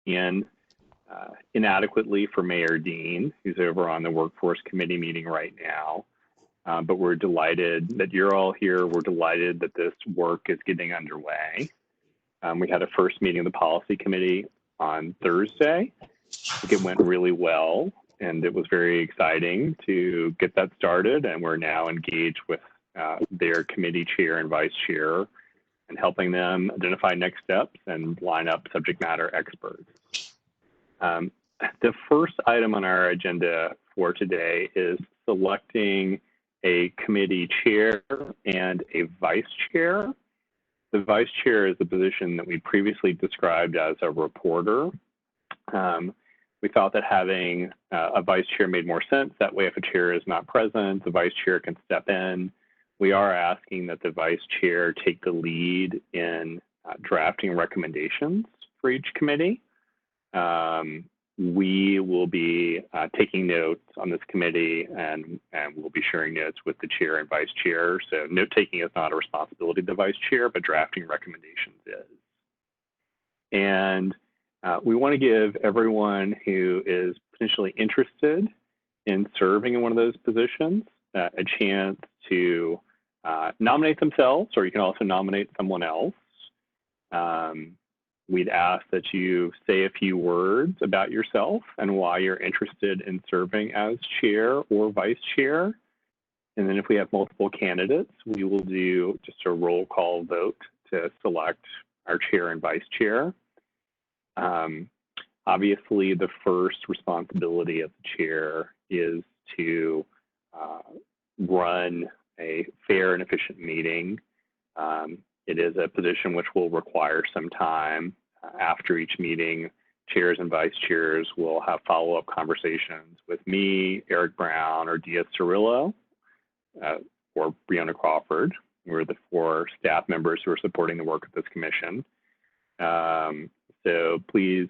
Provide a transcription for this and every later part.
and inadequately for Mayor Dean, who's over on the Workforce Committee meeting right now. But we're delighted that you're all here. We're delighted that this work is getting underway. We had a first meeting of the Policy Committee on Thursday. I think it went really well, and it was very exciting to get that started. And we're now engaged with their committee chair and vice chair and helping them identify next steps and line up subject matter experts. The first item on our agenda for today is selecting a committee chair and a vice chair. The vice chair is the position that we previously described as a reporter. We thought that having a vice chair made more sense. That way, if a chair is not present, the vice chair can step in. We are asking that the vice chair take the lead in drafting recommendations for each committee. We will be taking notes on this committee, and we'll be sharing notes with the chair and vice chair. So note-taking is not a responsibility of the vice chair, but drafting recommendations is. And we want to give everyone who is potentially interested in serving in one of those positions a chance to nominate themselves, or you can also nominate someone else. We'd ask that you say a few words about yourself and why you're interested in serving as chair or vice chair. And then if we have multiple candidates, we will do just a roll call vote to select our chair and vice chair. Obviously, the first responsibility of the chair is to run a fair and efficient meeting. It is a position which will require some time. After each meeting, chairs and vice chairs will have follow-up conversations with me, Eric Brown, or Dia Cirillo, or Breonna Crawford. We're the 4 staff members who are supporting the work of this commission. So please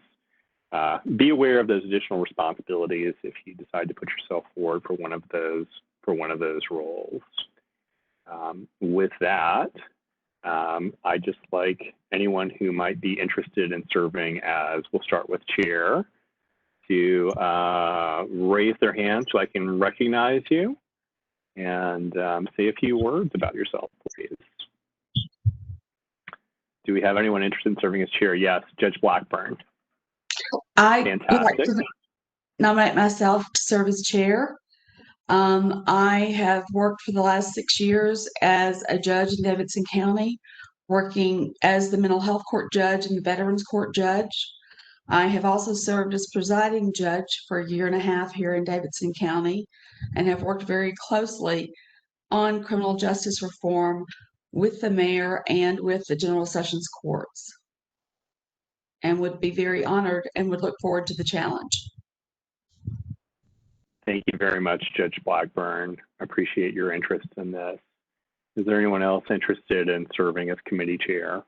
be aware of those additional responsibilities if you decide to put yourself forward for one of those roles. With that, I'd just like anyone who might be interested in serving as, we'll start with chair, to raise their hand so I can recognize you and say a few words about yourself, please. Do we have anyone interested in serving as chair? Yes, Judge Blackburn. I Fantastic. would like to nominate myself to serve as chair. I have worked for the last 6 years as a judge in Davidson County, working as the mental health court judge and the veterans court judge. I have also served as presiding judge for 1.5 years here in Davidson County and have worked very closely on criminal justice reform with the mayor and with the general sessions courts, and would be very honored and would look forward to the challenge. Thank you very much, Judge Blackburn. I appreciate your interest in this. Is there anyone else interested in serving as committee chair?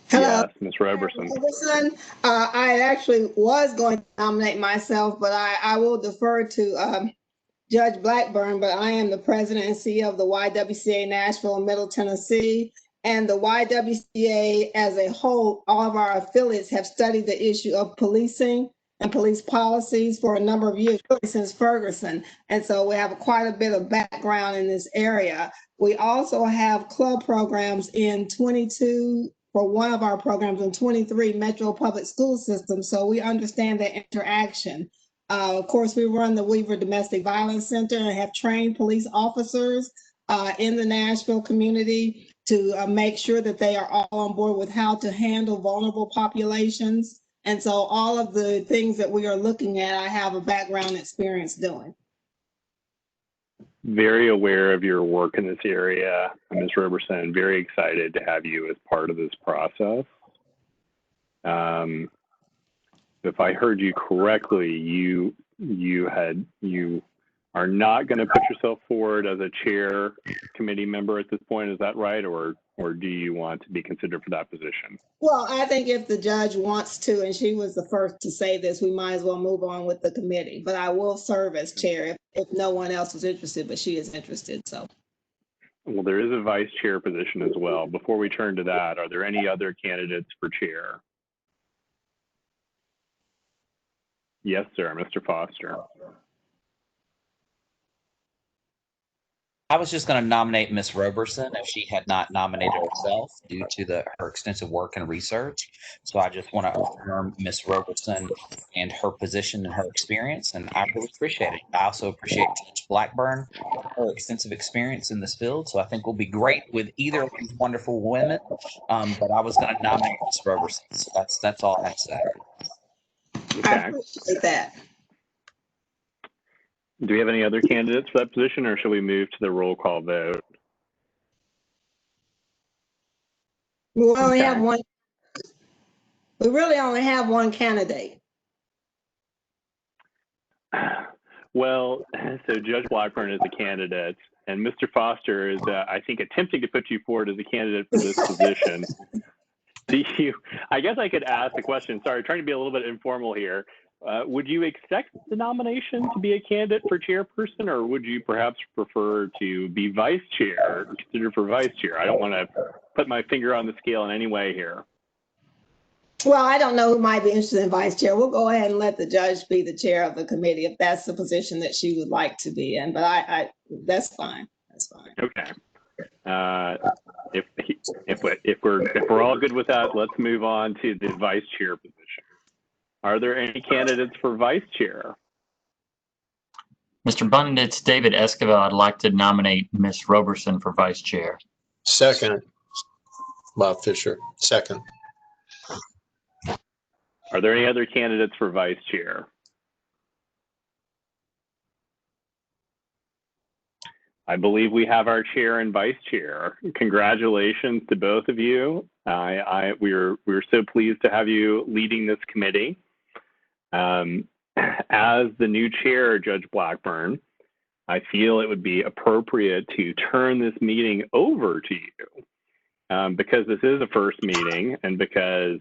Hello. Yes, Ms. Roberson. I actually was going to nominate myself, but I will defer to Judge Blackburn, but I am the president and CEO of the YWCA Nashville and Middle Tennessee. And the YWCA as a whole, all of our affiliates have studied the issue of policing and police policies for a number of years, really since Ferguson. And so we have quite a bit of background in this area. We also have club programs in 22, for one of our programs in 23 Metro Public School Systems. So we understand that interaction. Of course, we run the Weaver Domestic Violence Center and have trained police officers in the Nashville community to make sure that they are all on board with how to handle vulnerable populations. And so all of the things that we are looking at, I have a background experience doing. Very aware of your work in this area, Ms. Roberson. Very excited to have you as part of this process. If I heard you correctly, you are not going to put yourself forward as a chair committee member at this point. Is that right, or do you want to be considered for that position? Well, I think if the judge wants to, and she was the first to say this, we might as well move on with the committee. But I will serve as chair if no one else was interested, but she is interested. So Well, there is a vice chair position as well. Before we turn to that, are there any other candidates for chair? Yes, sir, Mr. Foster. I was just going to nominate Ms. Roberson if she had not nominated herself due to her extensive work and research. So I just want to affirm Ms. Roberson and her position and her experience, and I really appreciate it. I also appreciate Judge Blackburn, her extensive experience in this field. So I think we'll be great with either of these wonderful women. But I was going to nominate Ms. Roberson. So that's all I have to say. Okay. I appreciate that. Do we have any other candidates for that position, or shall we move to the roll call vote? We only Okay. have one. We really only have one candidate. Well, so Judge Blackburn is a candidate, and Mr. Foster is, I think, attempting to put you forward as a candidate for this position. I guess I could ask the question, sorry, trying to be a little bit informal here. Would you accept the nomination to be a candidate for chairperson, or would you perhaps prefer to be vice chair, or considered for vice chair? I don't want to put my finger on the scale in any way here. Well, I don't know who might be interested in vice chair. We'll go ahead and let the judge be the chair of the committee if that's the position that she would like to be in. But I that's fine. That's fine. Okay. If we're all good with that, let's move on to the vice chair position. Are there any candidates for vice chair? Mr. Bund, it's David Esquivel. I'd like to nominate Ms. Roberson for vice chair. Second, Bob Fisher. Second. Are there any other candidates for vice chair? I believe we have our chair and vice chair. Congratulations to both of you. We're so pleased to have you leading this committee. As the new chair, Judge Blackburn, I feel it would be appropriate to turn this meeting over to you because this is a first meeting and because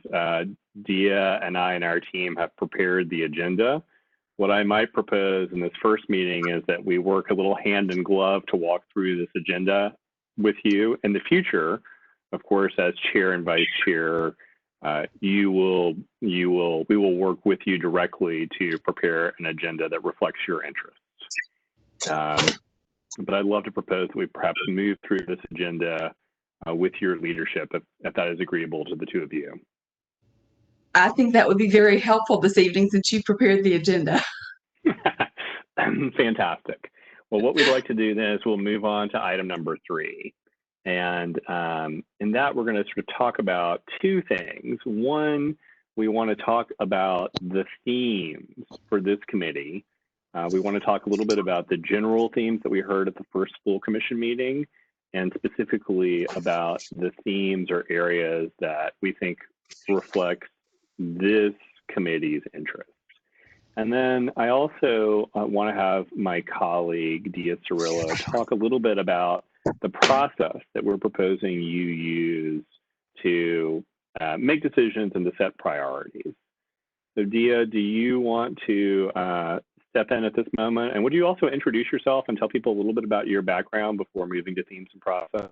Dia and I and our team have prepared the agenda. What I might propose in this first meeting is that we work a little hand in glove to walk through this agenda with you. In the future, of course, as chair and vice chair, we will work with you directly to prepare an agenda that reflects your interests. But I'd love to propose that we perhaps move through this agenda with your leadership, if that is agreeable to the two of you. I think that would be very helpful this evening since you prepared the agenda. Fantastic. Well, what we'd like to do then is we'll move on to item number 3. And in that, we're going to sort of talk about two things. One, we want to talk about the themes for this committee. We want to talk a little bit about the general themes that we heard at the first full commission meeting, and specifically about the themes or areas that we think reflect this committee's interests. And then I also want to have my colleague, Dia Cirillo, talk a little bit about the process that we're proposing you use to make decisions and to set priorities. So Dia, do you want to step in at this moment? And would you also introduce yourself and tell people a little bit about your background before moving to themes and process?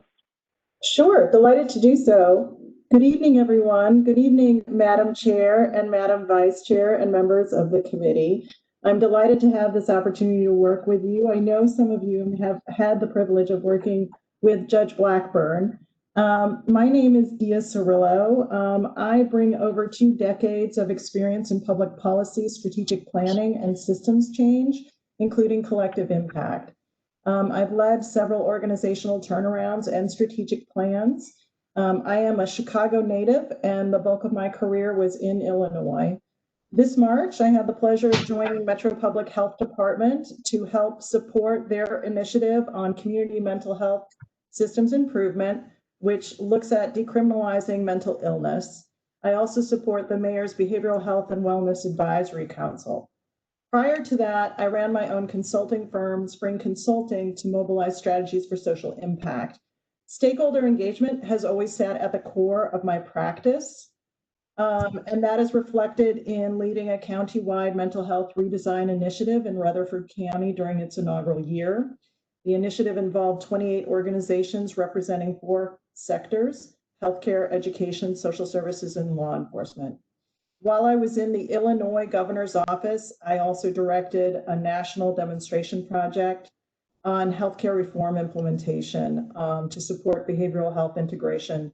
Sure, delighted to do so. Good evening, everyone. Good evening, Madam Chair and Madam Vice Chair and members of the committee. I'm delighted to have this opportunity to work with you. I know some of you have had the privilege of working with Judge Blackburn. My name is Dia Cirillo. I bring over 2 decades of experience in public policy, strategic planning, and systems change, including collective impact. I've led several organizational turnarounds and strategic plans. I am a Chicago native, and the bulk of my career was in Illinois. This March, I had the pleasure of joining Metro Public Health Department to help support their initiative on community mental health systems improvement, which looks at decriminalizing mental illness. I also support the Mayor's Behavioral Health and Wellness Advisory Council. Prior to that, I ran my own consulting firm, Spring Consulting, to mobilize strategies for social impact. Stakeholder engagement has always sat at the core of my practice, and that is reflected in leading a county-wide mental health redesign initiative in Rutherford County during its inaugural year. The initiative involved 28 organizations representing 4 sectors: healthcare, education, social services, and law enforcement. While I was in the Illinois governor's office, I also directed a national demonstration project on healthcare reform implementation to support behavioral health integration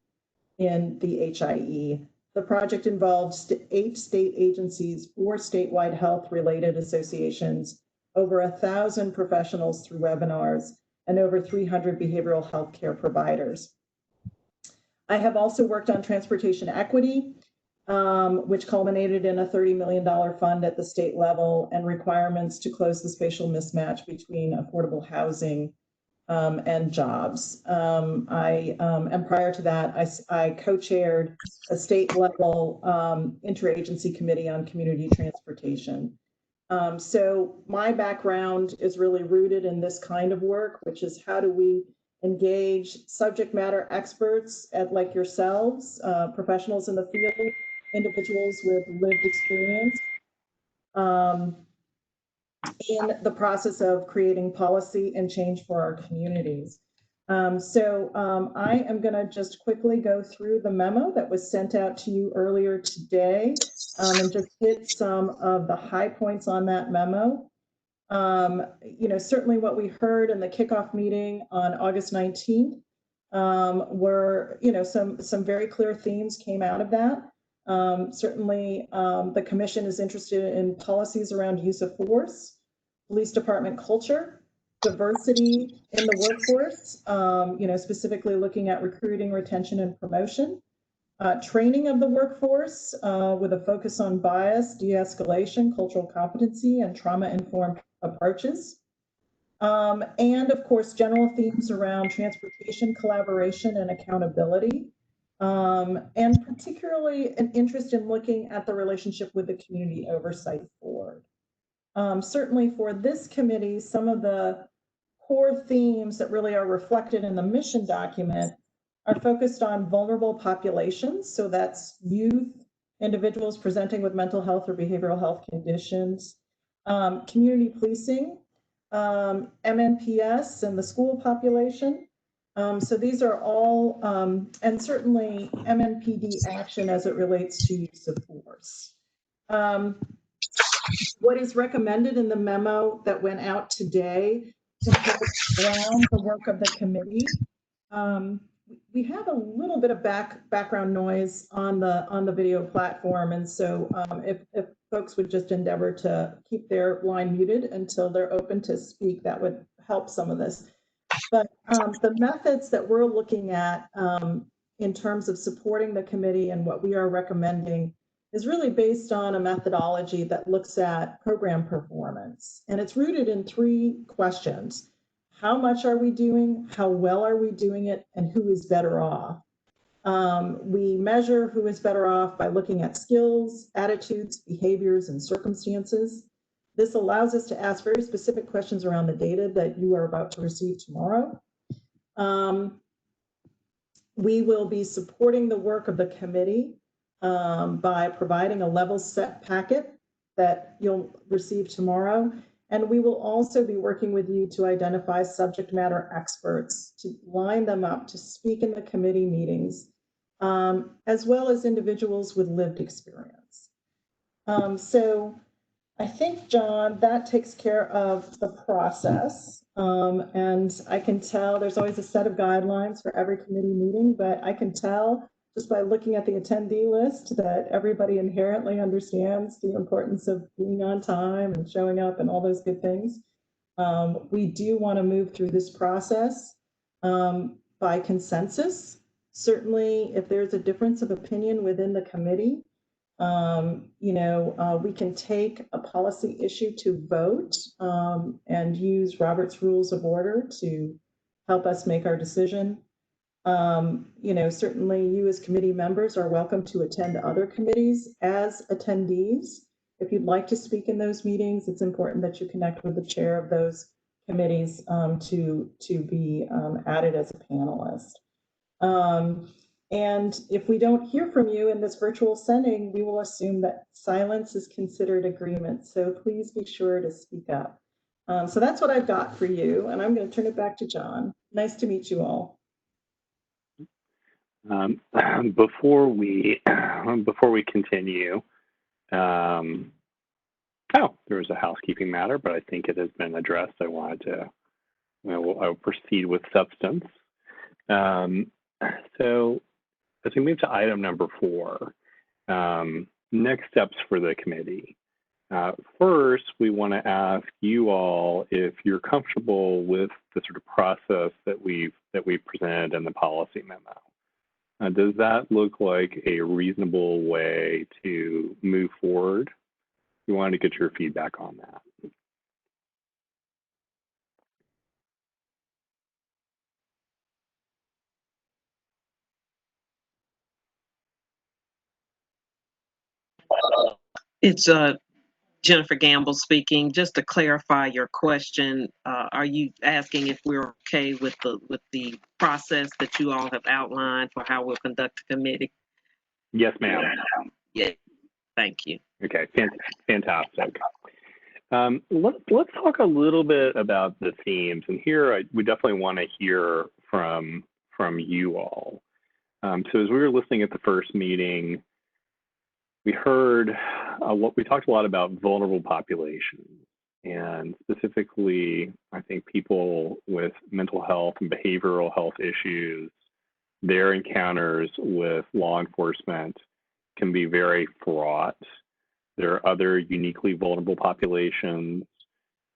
in the HIE. The project involved 8 state agencies, 4 statewide health-related associations, over 1,000 professionals through webinars, and over 300 behavioral health care providers. I have also worked on transportation equity, which culminated in a $30 million fund at the state level and requirements to close the spatial mismatch between affordable housing and jobs. And prior to that, I co-chaired a state level interagency committee on community transportation. So my background is really rooted in this kind of work, which is how do we engage subject matter experts like yourselves, professionals in the field, individuals with lived experience, in the process of creating policy and change for our communities. I am going to just quickly go through the memo that was sent out to you earlier today and just hit some of the high points on that memo. Certainly what we heard in the kickoff meeting on August 19th were, some very clear themes came out of that. Certainly, the commission is interested in policies around use of force, police department culture, diversity in the workforce, specifically looking at recruiting, retention, and promotion, training of the workforce with a focus on bias, de-escalation, cultural competency, and trauma-informed approaches. And of course, general themes around transportation, collaboration, and accountability. And particularly an interest in looking at the relationship with the Community Oversight Board. Certainly for this committee, some of the core themes that really are reflected in the mission document are focused on vulnerable populations. So that's youth, individuals presenting with mental health or behavioral health conditions, community policing, MNPS and the school population. So these are all, and certainly MNPD action as it relates to use of force. What is recommended in the memo that went out today to help ground the work of the committee? We have a little bit of background noise on the video platform, and so if folks would just endeavor to keep their line muted until they're open to speak, that would help some of this. But the methods that we're looking at in terms of supporting the committee and what we are recommending is really based on a methodology that looks at program performance. And it's rooted in 3 questions. How much are we doing? How well are we doing it? And who is better off? We measure who is better off by looking at skills, attitudes, behaviors, and circumstances. This allows us to ask very specific questions around the data that you are about to receive tomorrow. We will be supporting the work of the committee by providing a level set packet that you'll receive tomorrow. And we will also be working with you to identify subject matter experts, to line them up to speak in the committee meetings, as well as individuals with lived experience. So I think, John, that takes care of the process. And I can tell there's always a set of guidelines for every committee meeting, but I can tell just by looking at the attendee list that everybody inherently understands the importance of being on time and showing up and all those good things. We do want to move through this process by consensus. Certainly, if there's a difference of opinion within the committee, we can take a policy issue to vote and use Robert's Rules of Order to help us make our decision. Certainly you as committee members are welcome to attend other committees as attendees. If you'd like to speak in those meetings, it's important that you connect with the chair of those committees to be added as a panelist. And if we don't hear from you in this virtual setting, we will assume that silence is considered agreement. So please be sure to speak up. So that's what I've got for you, and I'm going to turn it back to John. Nice to meet you all. Before we continue, there was a housekeeping matter, but I think it has been addressed. I wanted to, I'll proceed with substance. So as we move to item number 4, next steps for the committee. First, we want to ask you all if you're comfortable with the sort of process that we've presented in the policy memo. Does that look like a reasonable way to move forward? We wanted to get your feedback on that. It's Jennifer Gamble speaking. Just to clarify your question, are you asking if we're okay with the process that you all have outlined for how we'll conduct the committee? Yes, ma'am. Yeah. Thank you. Okay, fantastic. Let's talk a little bit about the themes, and here we definitely want to hear from you all. So as we were listening at the first meeting, we heard we talked a lot about vulnerable populations, and specifically, I think people with mental health and behavioral health issues, their encounters with law enforcement can be very fraught. There are other uniquely vulnerable populations,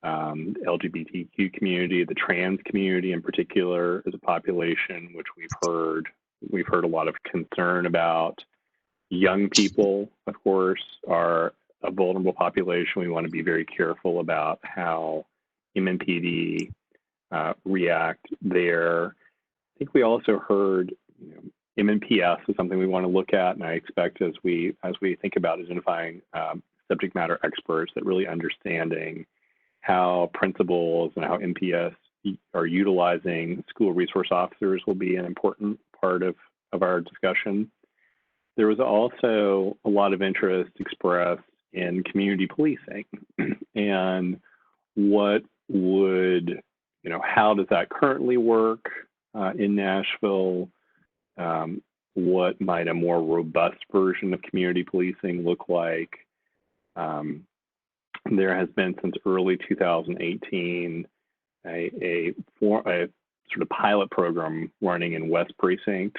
the LGBTQ community, the trans community in particular is a population which we've heard a lot of concern about. Young people, of course, are a vulnerable population. We want to be very careful about how Mmpd react there. I think we also heard, MNPS is something we want to look at, and I expect as we think about identifying subject matter experts, that really understanding how principals and how MPS are utilizing school resource officers will be an important part of our discussion. There was also a lot of interest expressed in community policing and what would, how does that currently work in Nashville? What might a more robust version of community policing look like? There has been since early 2018 a sort of pilot program running in West Precinct,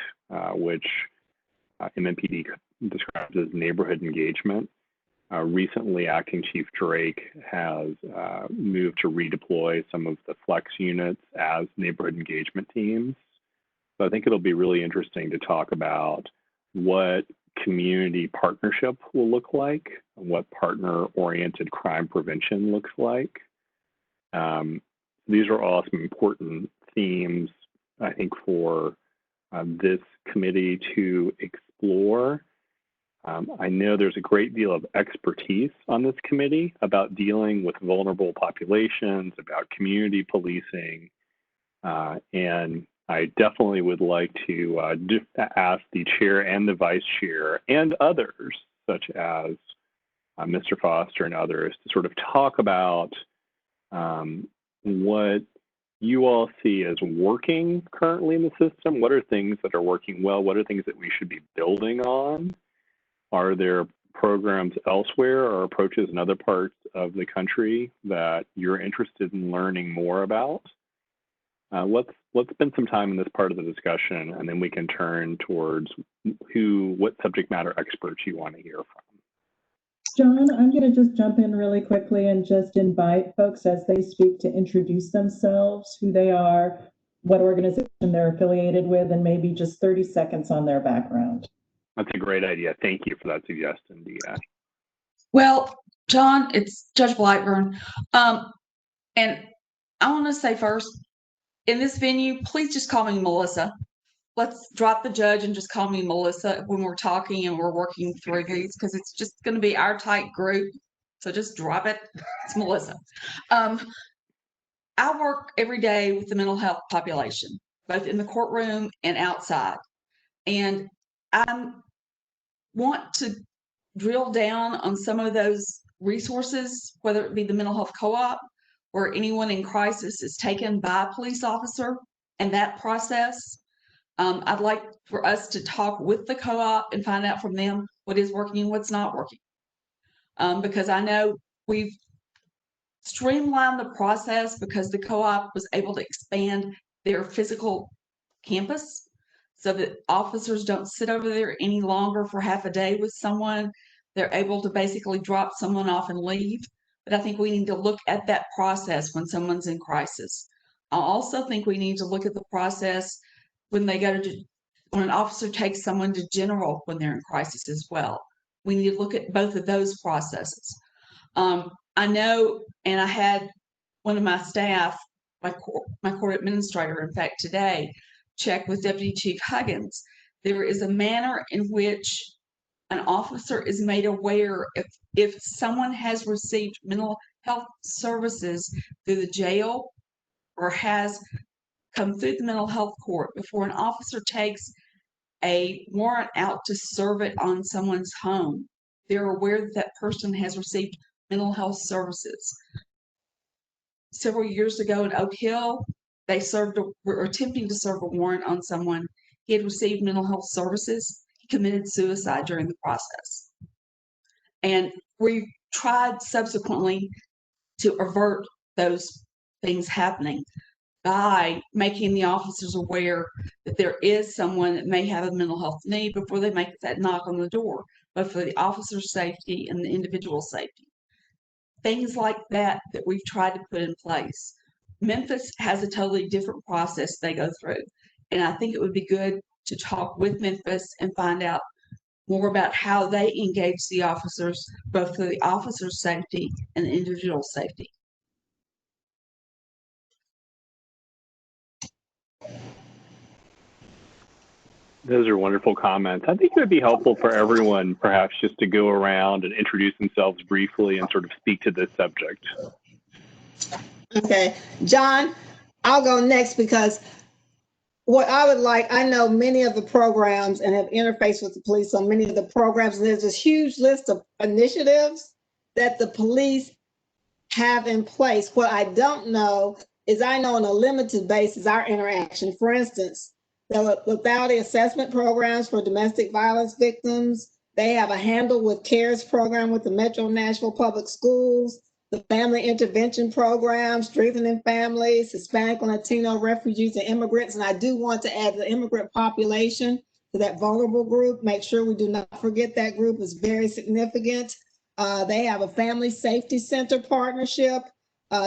which MMPD describes as neighborhood engagement. Recently, Acting Chief Drake has moved to redeploy some of the flex units as neighborhood engagement teams. So I think it'll be really interesting to talk about what community partnership will look like, and what partner-oriented crime prevention looks like. These are all some important themes, I think, for this committee to explore. I know there's a great deal of expertise on this committee about dealing with vulnerable populations, about community policing, and I definitely would like to ask the chair and the vice chair and others, such as Mr. Foster and others, to sort of talk about what you all see as working currently in the system. What are things that are working well? What are things that we should be building on? Are there programs elsewhere or approaches in other parts of the country that you're interested in learning more about? Let's spend some time in this part of the discussion, and then we can turn towards what subject matter experts you want to hear from. John, I'm going to just jump in really quickly and just invite folks as they speak to introduce themselves, who they are, what organization they're affiliated with, and maybe just 30 seconds on their background. That's a great idea. Thank you for that suggestion, Dia. Well, John, it's Judge Blackburn. And I want to say first, in this venue, please just call me Melissa. Let's drop the judge and just call me Melissa when we're talking and we're working through these, because it's just going to be our tight group. So just drop it. It's Melissa. I work every day with the mental health population, both in the courtroom and outside. And I want to drill down on some of those resources, whether it be the mental health co-op where anyone in crisis is taken by a police officer and that process. I'd like for us to talk with the co-op and find out from them what is working and what's not working. Because I know we've streamlined the process because the co-op was able to expand their physical campus so that officers don't sit over there any longer for half a day with someone. They're able to basically drop someone off and leave. But I think we need to look at that process when someone's in crisis. I also think we need to look at the process when they go to, when an officer takes someone to general when they're in crisis as well. We need to look at both of those processes. I know, and I had one of my staff, my court administrator, in fact, today, check with Deputy Chief Huggins. There is a manner in which an officer is made aware if someone has received mental health services through the jail or has come through the mental health court before an officer takes a warrant out to serve it on someone's home. They're aware that that person has received mental health services. Several years ago in Oak Hill, they were attempting to serve a warrant on someone. He had received mental health services. He committed suicide during the process. And we tried subsequently to avert those things happening by making the officers aware that there is someone that may have a mental health need before they make that knock on the door, but for the officer's safety and the individual safety. Things like that that we've tried to put in place. Memphis has a totally different process they go through. And I think it would be good to talk with Memphis and find out more about how they engage the officers, both for the officer's safety and the individual safety. Those are wonderful comments. I think it would be helpful for everyone, perhaps, just to go around and introduce themselves briefly and sort of speak to this subject. Okay, John, I'll go next because what I would like, I know many of the programs and have interfaced with the police on many of the programs, and there's this huge list of initiatives that the police have in place. What I don't know is I know on a limited basis our interaction. For instance, the lethality assessment programs for domestic violence victims. They have a Handle with Cares program with the Metro Nashville Public Schools, the Family Intervention Program, Strengthening Families, Hispanic and Latino refugees and immigrants. And I do want to add the immigrant population to that vulnerable group. Make sure we do not forget that group is very significant. They have a Family Safety Center partnership,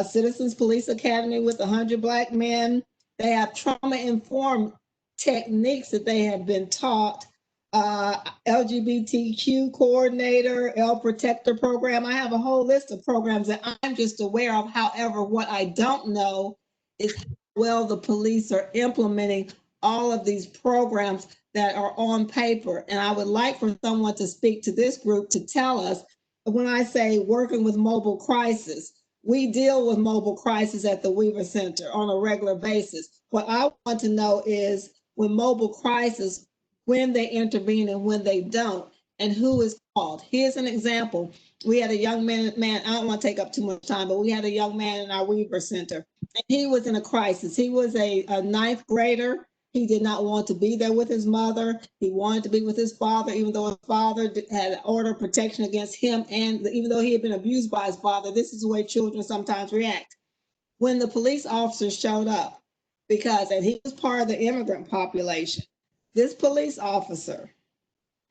Citizens Police Academy with 100 Black men. They have trauma-informed techniques that they have been taught, LGBTQ coordinator, L Protector program. I have a whole list of programs that I'm just aware of. However, what I don't know is how well the police are implementing all of these programs that are on paper. And I would like for someone to speak to this group to tell us, when I say working with mobile crisis, we deal with mobile crisis at the Weaver Center on a regular basis. What I want to know is when mobile crisis, when they intervene and when they don't, and who is called. Here's an example. We had a young man, I don't want to take up too much time, but we had a young man in our Weaver Center, and he was in a crisis. He was a ninth grader. He did not want to be there with his mother. He wanted to be with his father, even though his father had an order of protection against him. And even though he had been abused by his father, this is the way children sometimes react. When the police officers showed up, and he was part of the immigrant population, this police officer,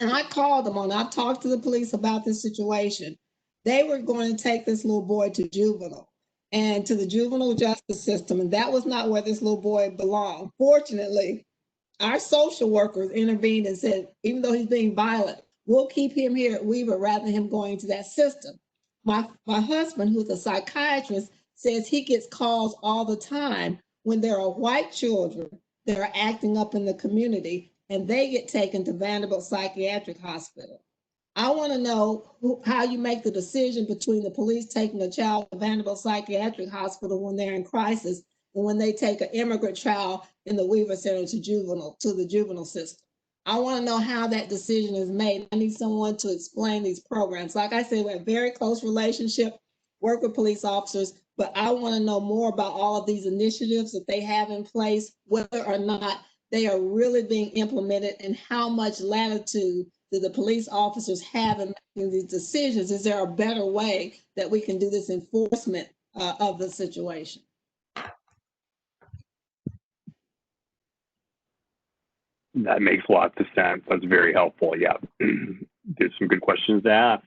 and I called them I've talked to the police about this situation. They were going to take this little boy to juvenile and to the juvenile justice system. And that was not where this little boy belonged. Fortunately, our social workers intervened and said, even though he's being violent, we'll keep him here at Weaver rather than him going to that system. My husband, who's a psychiatrist, says he gets calls all the time when there are white children that are acting up in the community and they get taken to Vanderbilt Psychiatric Hospital. I want to know how you make the decision between the police taking a child to Vanderbilt Psychiatric Hospital when they're in crisis and when they take an immigrant child in the Weaver Center to the juvenile system. I want to know how that decision is made. I need someone to explain these programs. Like I said, we have a very close relationship, work with police officers, but I want to know more about all of these initiatives that they have in place, whether or not they are really being implemented, and how much latitude do the police officers have in making these decisions? Is there a better way that we can do this enforcement of the situation? That makes lots of sense. That's very helpful. Yeah. There's some good questions to ask.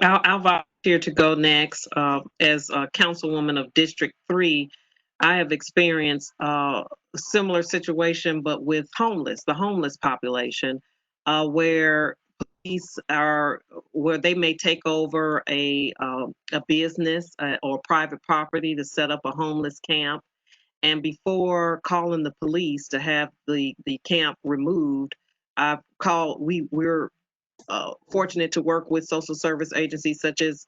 I'll volunteer to go next. As a councilwoman of District 3, I have experienced a similar situation, but with the homeless population, where police where they may take over a business or private property to set up a homeless camp. And before calling the police to have the camp removed, we're fortunate to work with social service agencies such as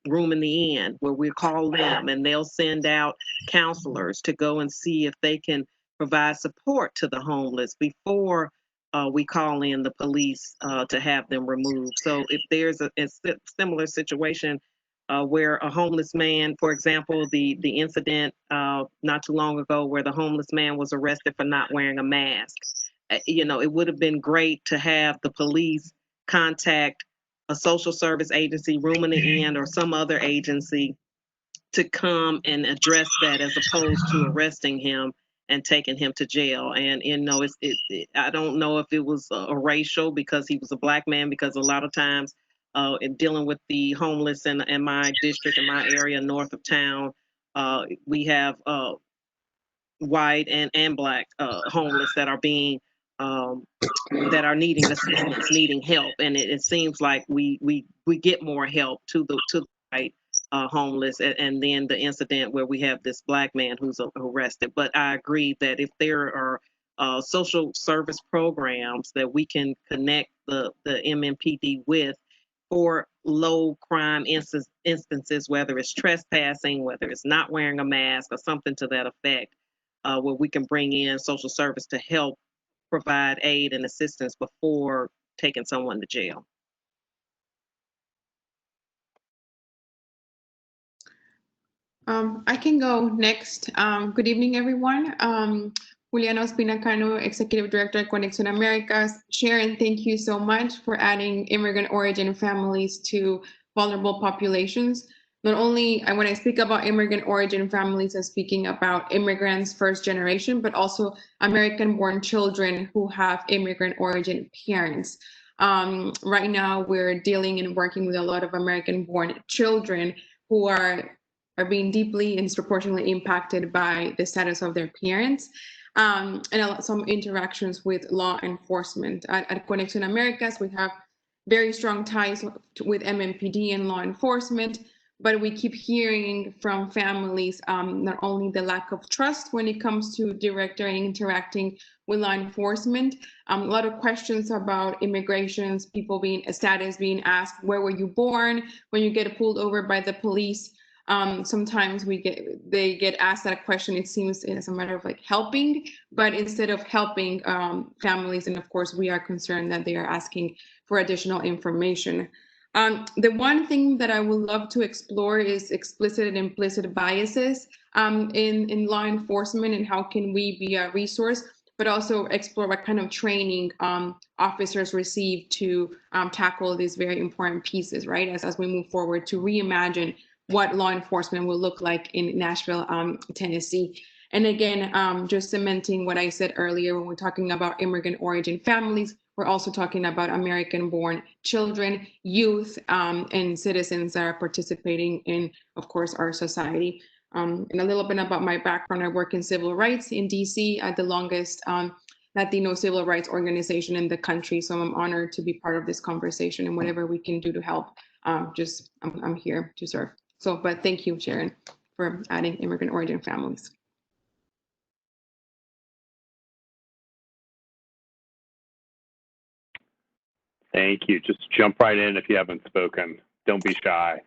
Room in the Inn, where we call them and they'll send out counselors to go and see if they can provide support to the homeless before we call in the police to have them removed. So if there's a similar situation where a homeless man, for example, the incident not too long ago where the homeless man was arrested for not wearing a mask, it would have been great to have the police contact a social service agency, Room in the Inn, or some other agency to come and address that, as opposed to arresting him and taking him to jail. And I don't know if it was a racial, because he was a Black man, because a lot of times in dealing with the homeless in my district, in my area north of town, we have white and Black homeless that are being that are needing assistance, needing help, and it seems like we get more help to the white homeless, and then the incident where we have this Black man who's arrested. But I agree that if there are social service programs that we can connect the MMPD with for low crime instances, whether it's trespassing, whether it's not wearing a mask, or something to that effect, where we can bring in social service to help provide aid and assistance before taking someone to jail. I can go next. Good evening, everyone. Julianos, Pinacano, Executive Director at Conexión Americas. Sharon, thank you so much for adding immigrant origin families to vulnerable populations. Not only when I speak about immigrant origin families, I'm speaking about immigrants first generation, but also American-born children who have immigrant origin parents. Right now, we're dealing and working with a lot of American-born children who are being deeply and disproportionately impacted by the status of their parents, and some interactions with law enforcement. At Conexión Americas, we have very strong ties with MMPD and law enforcement, but we keep hearing from families not only the lack of trust when it comes to directly interacting with law enforcement, a lot of questions about immigrations, people status being asked, where were you born? When you get pulled over by the police, sometimes they get asked that question, it seems, as a matter of helping, but instead of helping families, and of course we are concerned that they are asking for additional information. The one thing that I would love to explore is explicit and implicit biases in law enforcement, and how can we be a resource, but also explore what kind of training officers receive to tackle these very important pieces, right? As we move forward to reimagine what law enforcement will look like in Nashville, Tennessee. And again, just cementing what I said earlier, when we're talking about immigrant origin families, we're also talking about American-born children, youth, and citizens that are participating in, of course, our society. And a little bit about my background: I work in civil rights in DC at the longest Latino civil rights organization in the country. So I'm honored to be part of this conversation, and whatever we can do to help, I'm here to serve. So, but thank you, Sharon, for adding immigrant origin families. Thank you. Just jump right in if you haven't spoken. Don't be shy.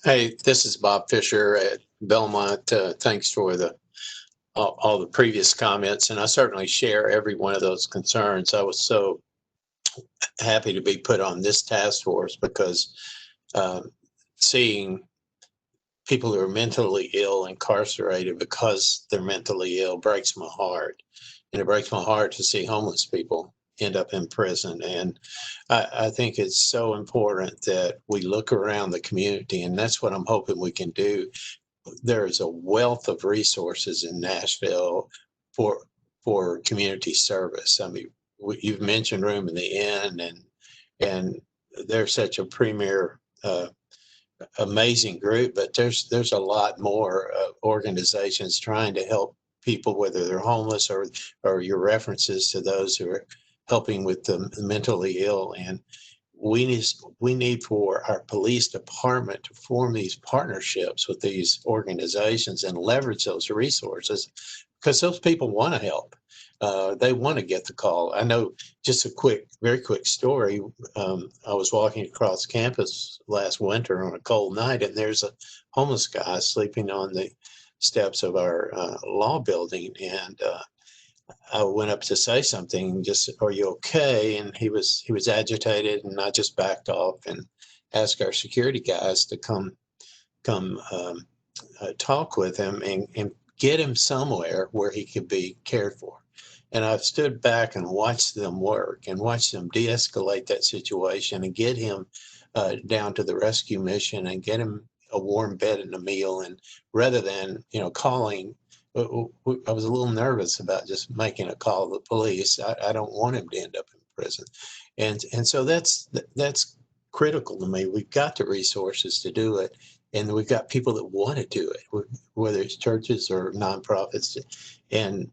Hey, this is Bob Fisher at Belmont. Thanks for all the previous comments, and I certainly share every one of those concerns. I was so happy to be put on this task force because seeing people who are mentally ill incarcerated because they're mentally ill breaks my heart. And it breaks my heart to see homeless people end up in prison. And I think it's so important that we look around the community, and that's what I'm hoping we can do. There is a wealth of resources in Nashville for community service. I mean, you've mentioned Room in the Inn, and they're such a premier amazing group, but there's a lot more organizations trying to help people, whether they're homeless or your references to those who are helping with the mentally ill. And we need for our police department to form these partnerships with these organizations and leverage those resources, because those people want to help. They want to get the call. I know, just a very quick story. I was walking across campus last winter on a cold night, and there's a homeless guy sleeping on the steps of our law building. And I went up to say something, just, "Are you okay?" And he was agitated, and I just backed off and asked our security guys to come talk with him and get him somewhere where he could be cared for. And I've stood back and watched them work and watched them de-escalate that situation and get him down to the rescue mission and get him a warm bed and a meal. And rather than, calling, I was a little nervous about just making a call to the police. I don't want him to end up in prison. And so that's critical to me. We've got the resources to do it. And we've got people that want to do it, whether it's churches or nonprofits. And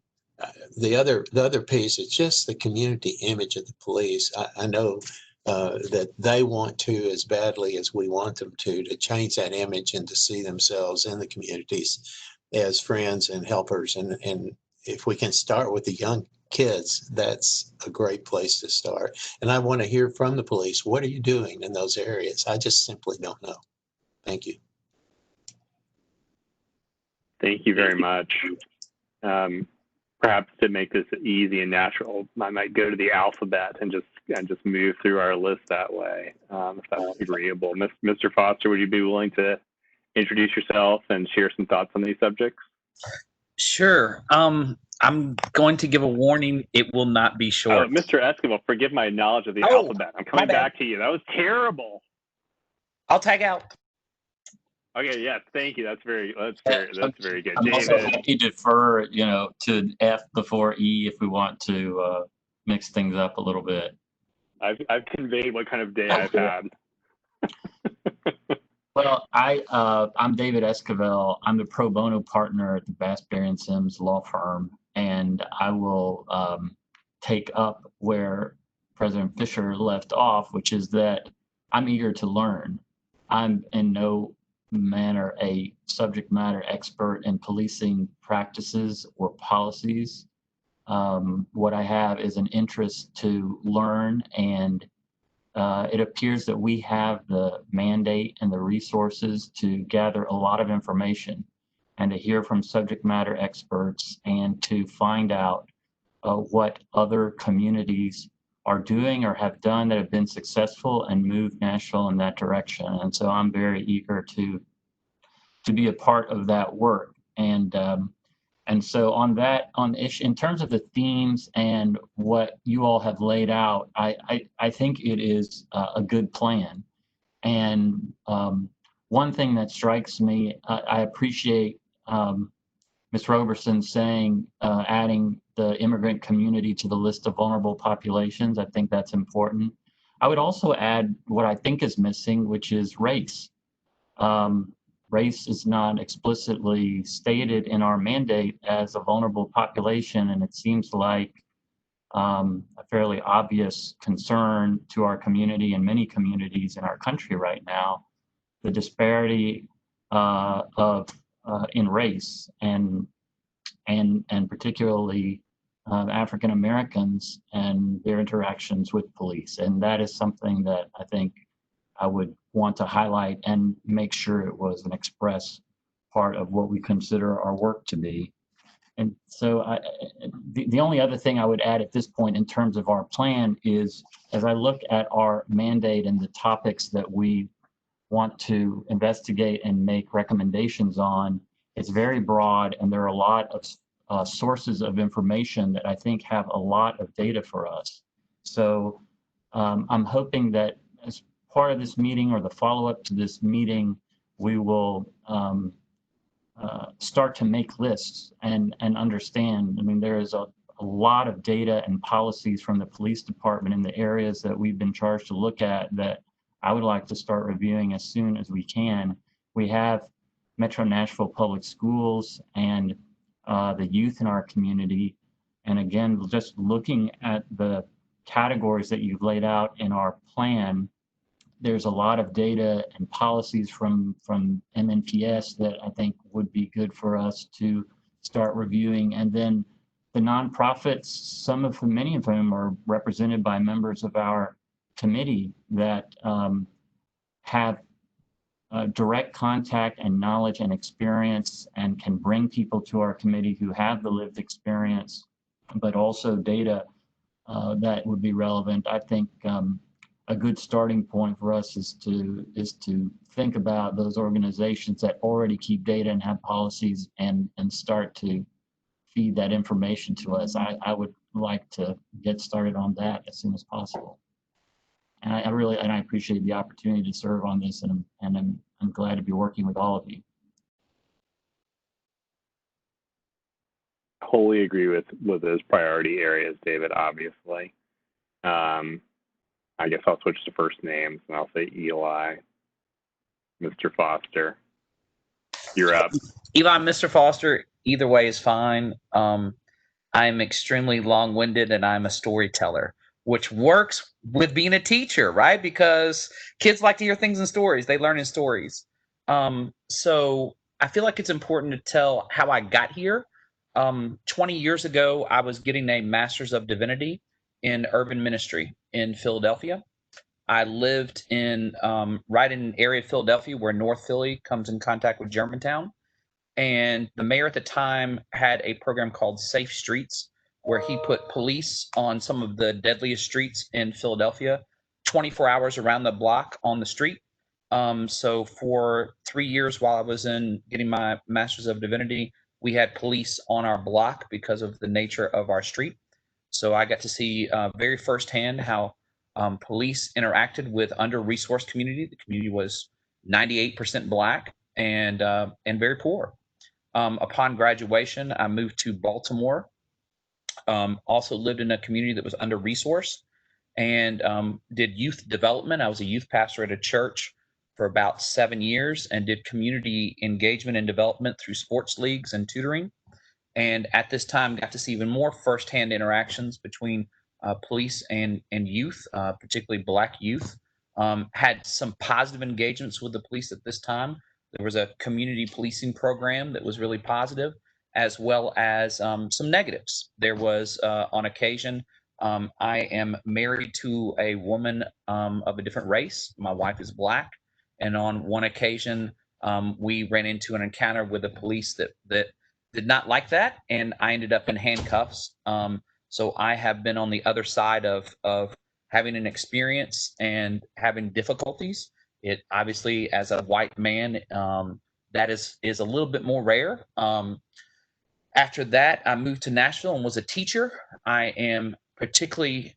the other piece is just the community image of the police. I know that they want to, as badly as we want them to change that image and to see themselves in the communities as friends and helpers. And if we can start with the young kids, that's a great place to start. And I want to hear from the police. What are you doing in those areas? I just simply don't know. Thank you. Thank you very much. Perhaps to make this easy and natural, I might go to the alphabet and just move through our list that way, if that's agreeable. Mr. Foster, would you be willing to introduce yourself and share some thoughts on these subjects? Sure. I'm going to give a warning. It will not be short. Oh, Mr. Esquivel, forgive my knowledge of the alphabet. I'm coming back to you. That was terrible. I'll tag out. Okay, yes, thank you. That's very good. I'm also happy to defer, to F before E if we want to mix things up a little bit. I've conveyed what kind of day I've had. Well, I'm David Esquivel. I'm the pro bono partner at the Bass, Berry & Sims law firm, and I will take up where President Fisher left off, which is that I'm eager to learn. I'm in no manner a subject matter expert in policing practices or policies. What I have is an interest to learn, and it appears that we have the mandate and the resources to gather a lot of information and to hear from subject matter experts and to find out what other communities are doing or have done that have been successful and move Nashville in that direction. And so I'm very eager to be a part of that work. And so in terms of the themes and what you all have laid out, I think it is a good plan. And one thing that strikes me, I appreciate Ms. Roberson saying adding the immigrant community to the list of vulnerable populations. I think that's important. I would also add what I think is missing, which is race. Race is not explicitly stated in our mandate as a vulnerable population, and it seems like a fairly obvious concern to our community and many communities in our country right now, the disparity in race and particularly African Americans and their interactions with police. And that is something that I think I would want to highlight and make sure it was an express part of what we consider our work to be. And so the only other thing I would add at this point in terms of our plan is, as I look at our mandate and the topics that we want to investigate and make recommendations on, it's very broad, and there are a lot of sources of information that I think have a lot of data for us. So I'm hoping that as part of this meeting or the follow-up to this meeting, we will start to make lists and understand. I mean, there is a lot of data and policies from the police department in the areas that we've been charged to look at that I would like to start reviewing as soon as we can. We have Metro Nashville Public Schools and the youth in our community. And again, just looking at the categories that you've laid out in our plan, there's a lot of data and policies from MNPS that I think would be good for us to start reviewing. And then the nonprofits, many of whom are represented by members of our committee that have direct contact and knowledge and experience and can bring people to our committee who have the lived experience, but also data that would be relevant. I think a good starting point for us is to think about those organizations that already keep data and have policies and start to feed that information to us. I would like to get started on that as soon as possible. And I appreciate the opportunity to serve on this, and I'm glad to be working with all of you. Wholly agree with those priority areas, David, obviously. I guess I'll switch to first names and I'll say Eli. Mr. Foster, you're up. Eli, Mr. Foster, either way is fine. I'm extremely long-winded and I'm a storyteller, which works with being a teacher, right? Because kids like to hear things in stories. They learn in stories. So I feel like it's important to tell how I got here. 20 years ago, I was getting a Master's of Divinity in urban ministry in Philadelphia. I lived in right in an area of Philadelphia where North Philly comes in contact with Germantown. And the mayor at the time had a program called Safe Streets, where he put police on some of the deadliest streets in Philadelphia, 24 hours around the block on the street. So for 3 years while I was getting my Master's of Divinity, we had police on our block because of the nature of our street. So I got to see very firsthand how police interacted with under-resourced community. The community was 98% Black and very poor. Upon graduation, I moved to Baltimore. Also lived in a community that was under-resourced and did youth development. I was a youth pastor at a church for about 7 years and did community engagement and development through sports leagues and tutoring. And at this time, got to see even more firsthand interactions between police and youth, particularly Black youth. Had some positive engagements with the police at this time. There was a community policing program that was really positive, as well as some negatives. There was, on occasion, I am married to a woman of a different race. My wife is Black. And on one occasion, we ran into an encounter with the police that did not like that, and I ended up in handcuffs. So I have been on the other side of having an experience and having difficulties. It obviously, as a white man, that is a little bit more rare. After that, I moved to Nashville and was a teacher. I am particularly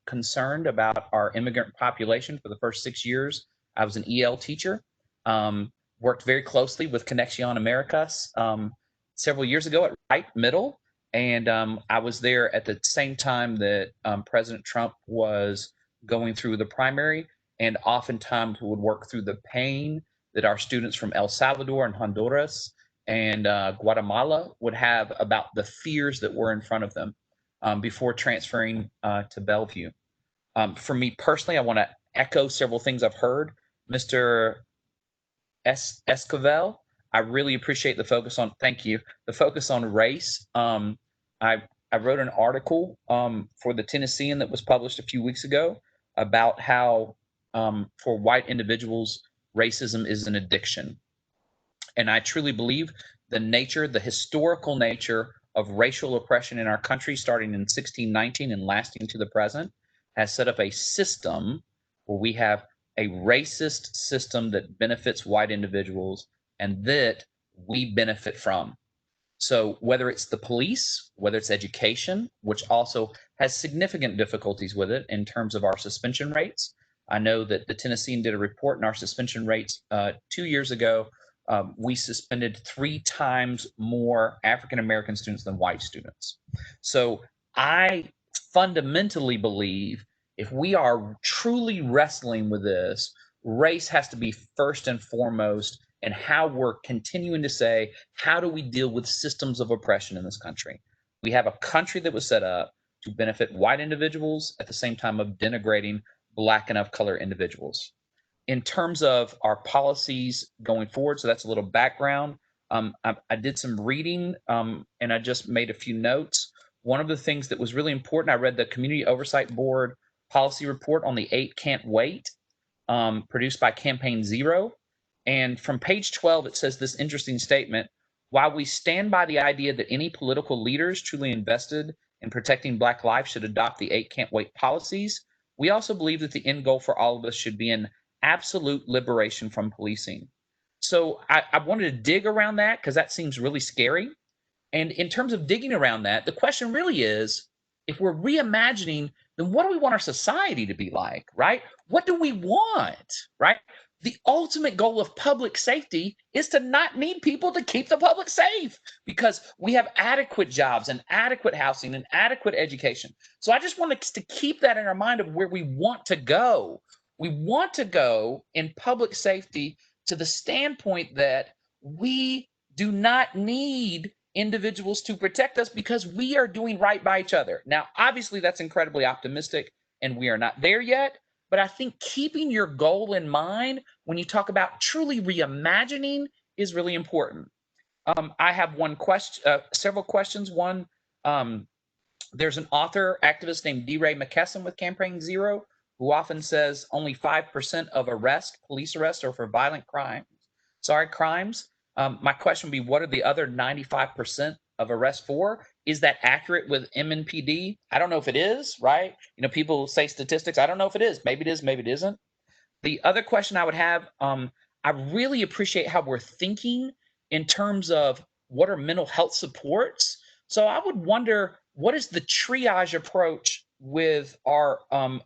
concerned about our immigrant population. For the first 6 years, I was an EL teacher. Worked very closely with Conexion Americas several years ago at Wright Middle. And I was there at the same time that President Trump was going through the primary, and oftentimes would work through the pain that our students from El Salvador and Honduras and Guatemala would have about the fears that were in front of them before transferring to Bellevue. For me personally, I want to echo several things I've heard. Mr. Esquivel, I really appreciate the focus on, thank you, the focus on race. I wrote an article for the Tennessean that was published a few weeks ago about how for white individuals, racism is an addiction. And I truly believe the historical nature of racial oppression in our country, starting in 1619 and lasting to the present, has set up a system where we have a racist system that benefits white individuals and that we benefit from. So whether it's the police, whether it's education, which also has significant difficulties with it in terms of our suspension rates. I know that the Tennessean did a report in our suspension rates 2 years ago. We suspended 3 times more African-American students than white students. So I fundamentally believe if we are truly wrestling with this, race has to be first and foremost, and how we're continuing to say, how do we deal with systems of oppression in this country? We have a country that was set up to benefit white individuals at the same time of denigrating Black and of color individuals. In terms of our policies going forward, so that's a little background. I did some reading and I just made a few notes. One of the things that was really important, I read the Community Oversight Board policy report on the 8 Can't Wait, produced by Campaign Zero. And from page 12, it says this interesting statement: while we stand by the idea that any political leaders truly invested in protecting Black life should adopt the 8 Can't Wait policies, we also believe that the end goal for all of us should be an absolute liberation from policing. So I wanted to dig around that because that seems really scary. And in terms of digging around that, the question really is, if we're reimagining, then what do we want our society to be like, right? What do we want, right? The ultimate goal of public safety is to not need people to keep the public safe because we have adequate jobs and adequate housing and adequate education. So I just want us to keep that in our mind of where we want to go. We want to go in public safety to the standpoint that we do not need individuals to protect us because we are doing right by each other. Now, obviously, that's incredibly optimistic, and we are not there yet. But I think keeping your goal in mind when you talk about truly reimagining is really important. I have one question, several questions. One, there's an author, activist named D. Ray McKesson with Campaign Zero, who often says only 5% of police arrests are for violent crimes. My question would be, what are the other 95% of arrests for? Is that accurate with Mmpd? I don't know if it is, right? You know, people say statistics. I don't know if it is. Maybe it is, maybe it isn't. The other question I would have, I really appreciate how we're thinking in terms of what are mental health supports. So I would wonder, what is the triage approach with our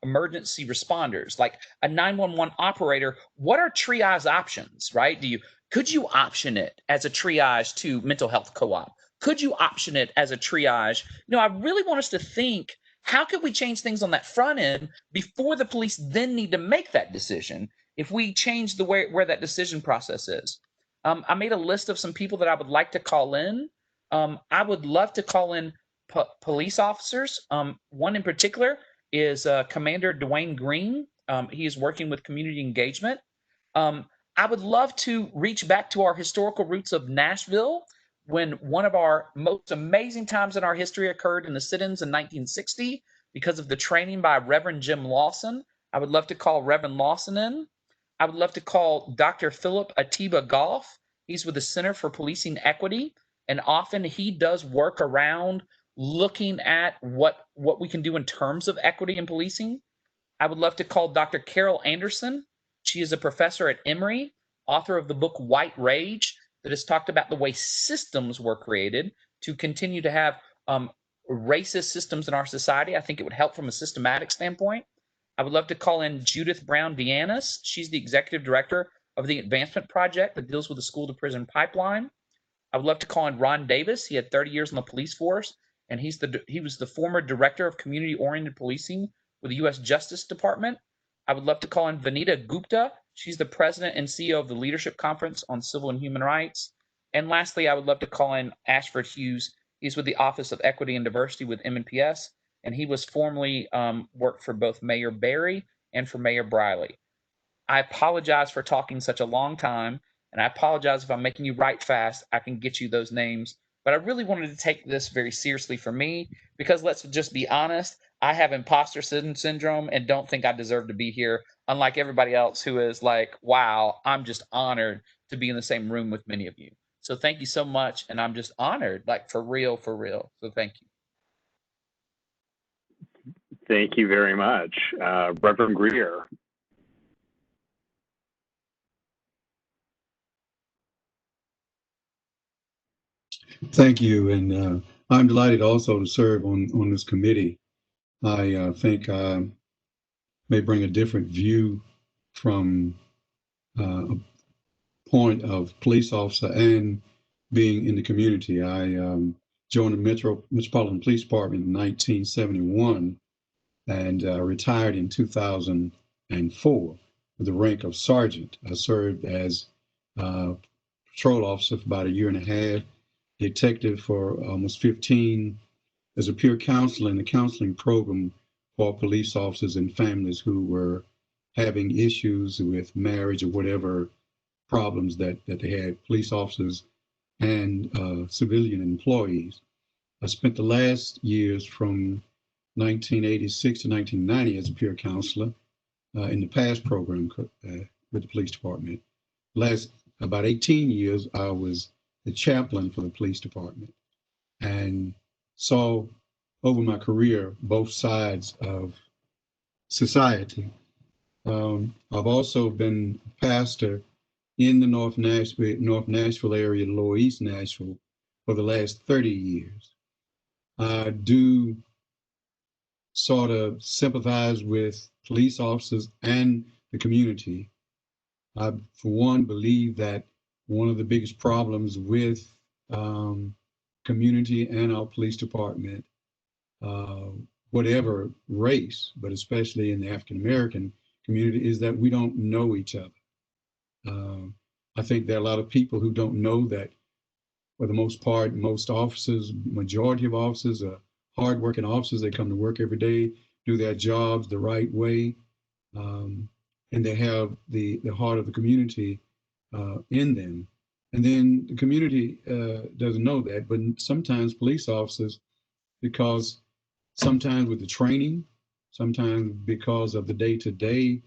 emergency responders? Like a 911 operator, what are triage options, right? Could you option it as a triage to mental health co-op? Could you option it as a triage? I really want us to think, how could we change things on that front end before the police then need to make that decision if we change the way where that decision process is? I made a list of some people that I would like to call in. I would love to call in police officers. One in particular is Commander Dwayne Green. He is working with community engagement. I would love to reach back to our historical roots of Nashville, when one of our most amazing times in our history occurred in the sit-ins in 1960 because of the training by Reverend Jim Lawson. I would love to call Reverend Lawson in. I would love to call Dr. Philip Atiba Goff. He's with the Center for Policing Equity, and often he does work around looking at what we can do in terms of equity in policing. I would love to call Dr. Carol Anderson. She is a professor at Emory, author of the book White Rage, that has talked about the way systems were created to continue to have racist systems in our society. I think it would help from a systematic standpoint. I would love to call in Judith Brown Vianis. She's the executive director of the Advancement Project that deals with the school to prison pipeline. I would love to call in Ron Davis. He had 30 years in the police force, and he was the former director of community-oriented policing with the U.S. Justice Department. I would love to call in Vanita Gupta. She's the president and CEO of the Leadership Conference on Civil and Human Rights. And lastly, I would love to call in Ashford Hughes. He's with the Office of Equity and Diversity with MNPS, and he was formerly worked for both Mayor Barry and for Mayor Briley. I apologize for talking such a long time, and I apologize if I'm making you write fast. I can get you those names. But I really wanted to take this very seriously for me, because let's just be honest, I have imposter syndrome and don't think I deserve to be here, unlike everybody else who is like, wow, I'm just honored to be in the same room with many of you. So thank you so much. And I'm just honored, like for real, for real. So thank you. Thank you very much. Reverend Greer. Thank you, and I'm delighted also to serve on this committee. I think I may bring a different view from a point of police officer and being in the community. I joined the Metropolitan Police Department in 1971 and retired in 2004 with the rank of sergeant. I served as patrol officer for about a year and a half, detective for almost 15, as a peer counselor in the counseling program for police officers and families who were having issues with marriage or whatever problems that they had, police officers and civilian employees. I spent the last years from 1986 to 1990 as a peer counselor in the PASS program with the police department. Last about 18 years, I was the chaplain for the police department and saw over my career both sides of society. I've also been a pastor in the North Nashville area, Lower East Nashville, for the last 30 years. I do sort of sympathize with police officers and the community. I, for one, believe that one of the biggest problems with community and our police department, whatever race, but especially in the African-American community, is that we don't know each other. I think there are a lot of people who don't know that, for the most part, most officers, majority of officers are hardworking officers. They come to work every day, do their jobs the right way, and they have the heart of the community in them. And then the community doesn't know that, but sometimes police officers, because sometimes with the training, sometimes because of the day-to-day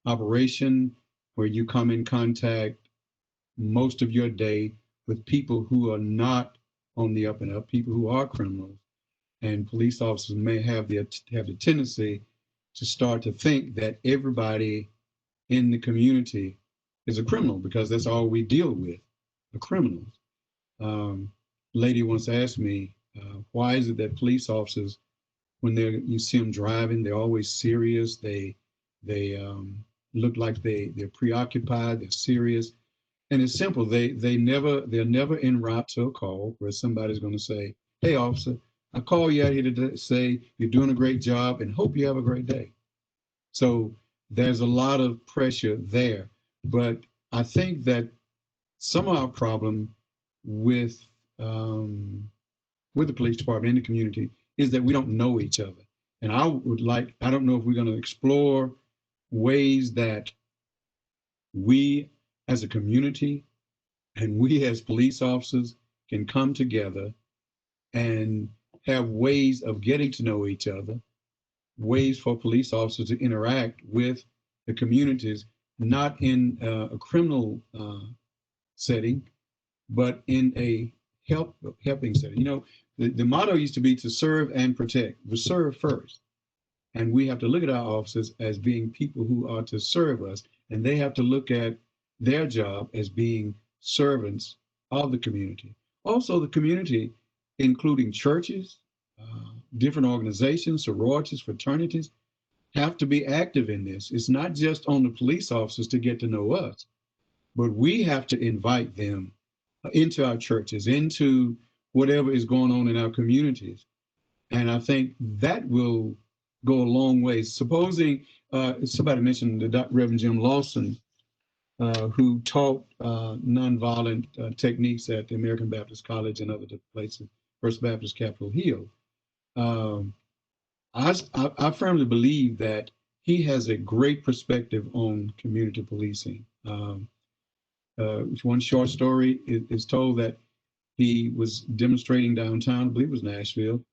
operation, where you come in contact most of your day with people who are not on the up and up, people who are criminals. And police officers may have the tendency to start to think that everybody in the community is a criminal, because that's all we deal with, the criminals. Lady once asked me, why is it that police officers, when you see them driving, they're always serious, they look like they're preoccupied, they're serious. And it's simple. They're never en route to a call where somebody's going to say, "Hey, officer, I call you out here to say you're doing a great job and hope you have a great day." So there's a lot of pressure there. But I think that some of our problem with the police department and the community is that we don't know each other. And I don't know if we're going to explore ways that we as a community and we as police officers can come together and have ways of getting to know each other, ways for police officers to interact with the communities, not in a criminal setting, but in a helping setting. You know, the motto used to be to serve and protect. We serve first. And we have to look at our officers as being people who are to serve us, and they have to look at their job as being servants of the community. Also, the community, including churches, different organizations, sororities, fraternities, have to be active in this. It's not just on the police officers to get to know us, but we have to invite them into our churches, into whatever is going on in our communities. And I think that will go a long way. Supposing somebody mentioned the Reverend Jim Lawson, who taught nonviolent techniques at the American Baptist College and other places, First Baptist Capitol Hill. I firmly believe that he has a great perspective on community policing. One short story is told that he was demonstrating downtown, I believe it was Nashville,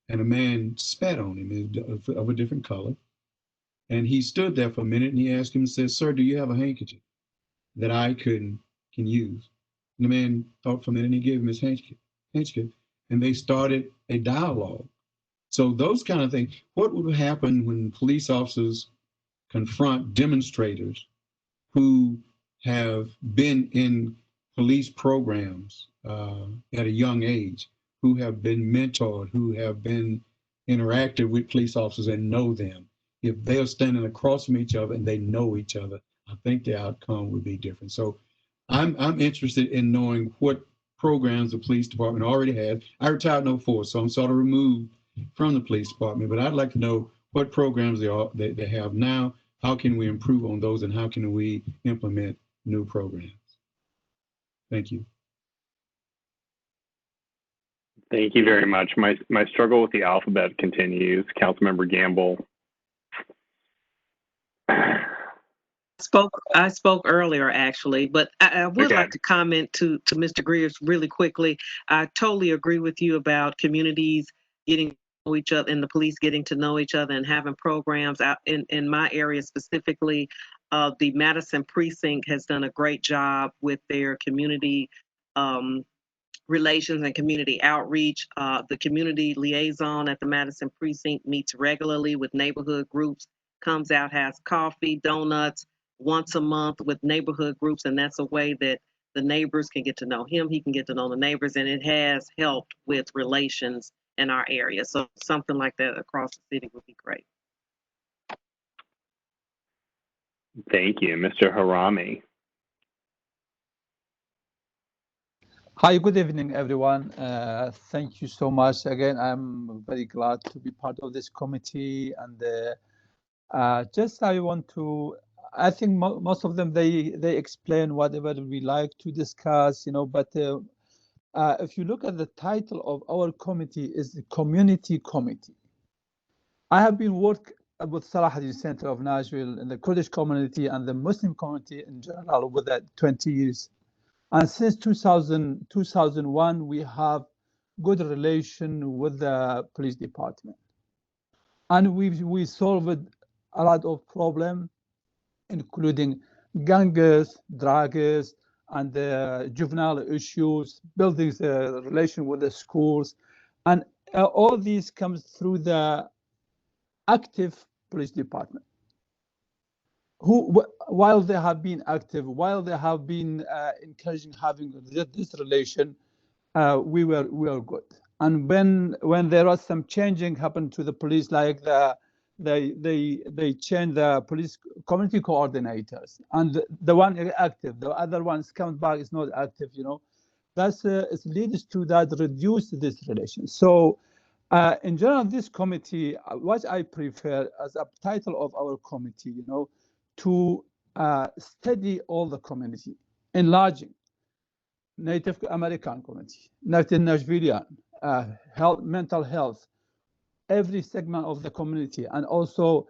and a man spat on him of a different color. And he stood there for a minute and he asked him and said, "Sir, do you have a handkerchief that I could can use. And the man thought from it, and he gave him his handkerchief, and they started a dialogue. So those kind of things. What would happen when police officers confront demonstrators who have been in police programs at a young age, who have been mentored, who have been interactive with police officers and know them? If they're standing across from each other and they know each other, I think the outcome would be different. So I'm interested in knowing what programs the police department already has. I retired in 2004, so I'm sort of removed from the police department, but I'd like to know what programs they have now. How can we improve on those, and how can we implement new programs? Thank you. Thank you very much. My struggle with the alphabet continues. Councilmember Gamble. I spoke earlier, actually, but I would Okay. like to comment to Mr. Greer's really quickly. I totally agree with you about communities getting to know each other and the police getting to know each other and having programs out in my area specifically. The Madison precinct has done a great job with their community relations and community outreach. The community liaison at the Madison precinct meets regularly with neighborhood groups, comes out, has coffee, donuts once a month with neighborhood groups, and that's a way that the neighbors can get to know him, he can get to know the neighbors, and it has helped with relations in our area. So something like that across the city would be great. Thank you. Mr. Harami. Hi, good evening, everyone. Thank you so much. Again, I'm very glad to be part of this committee. And just I want to, I think most of them, they explain whatever we like to discuss, you know, but if you look at the title of our committee is the Community Committee. I have been working with Salahuddin Center of Nashville in the Kurdish community and the Muslim community in general with that 20 years. And since 2001, we have good relation with the police department. And we solved a lot of problems, including gangs, drugs, and juvenile issues, building the relation with the schools. And all these comes through the active police department, who, while they have been active, while they have been encouraging having this relation, we were good. And when there was some changing happened to the police, like they changed the police community coordinators, and the one active, the other ones come back is not active. You know, that's it leads to that reduce this relation. So. In general, this committee, what I prefer as a title of our committee, you know, to study all the community, enlarging Native American community, Native Nashvilleian, health, mental health, every segment of the community, and also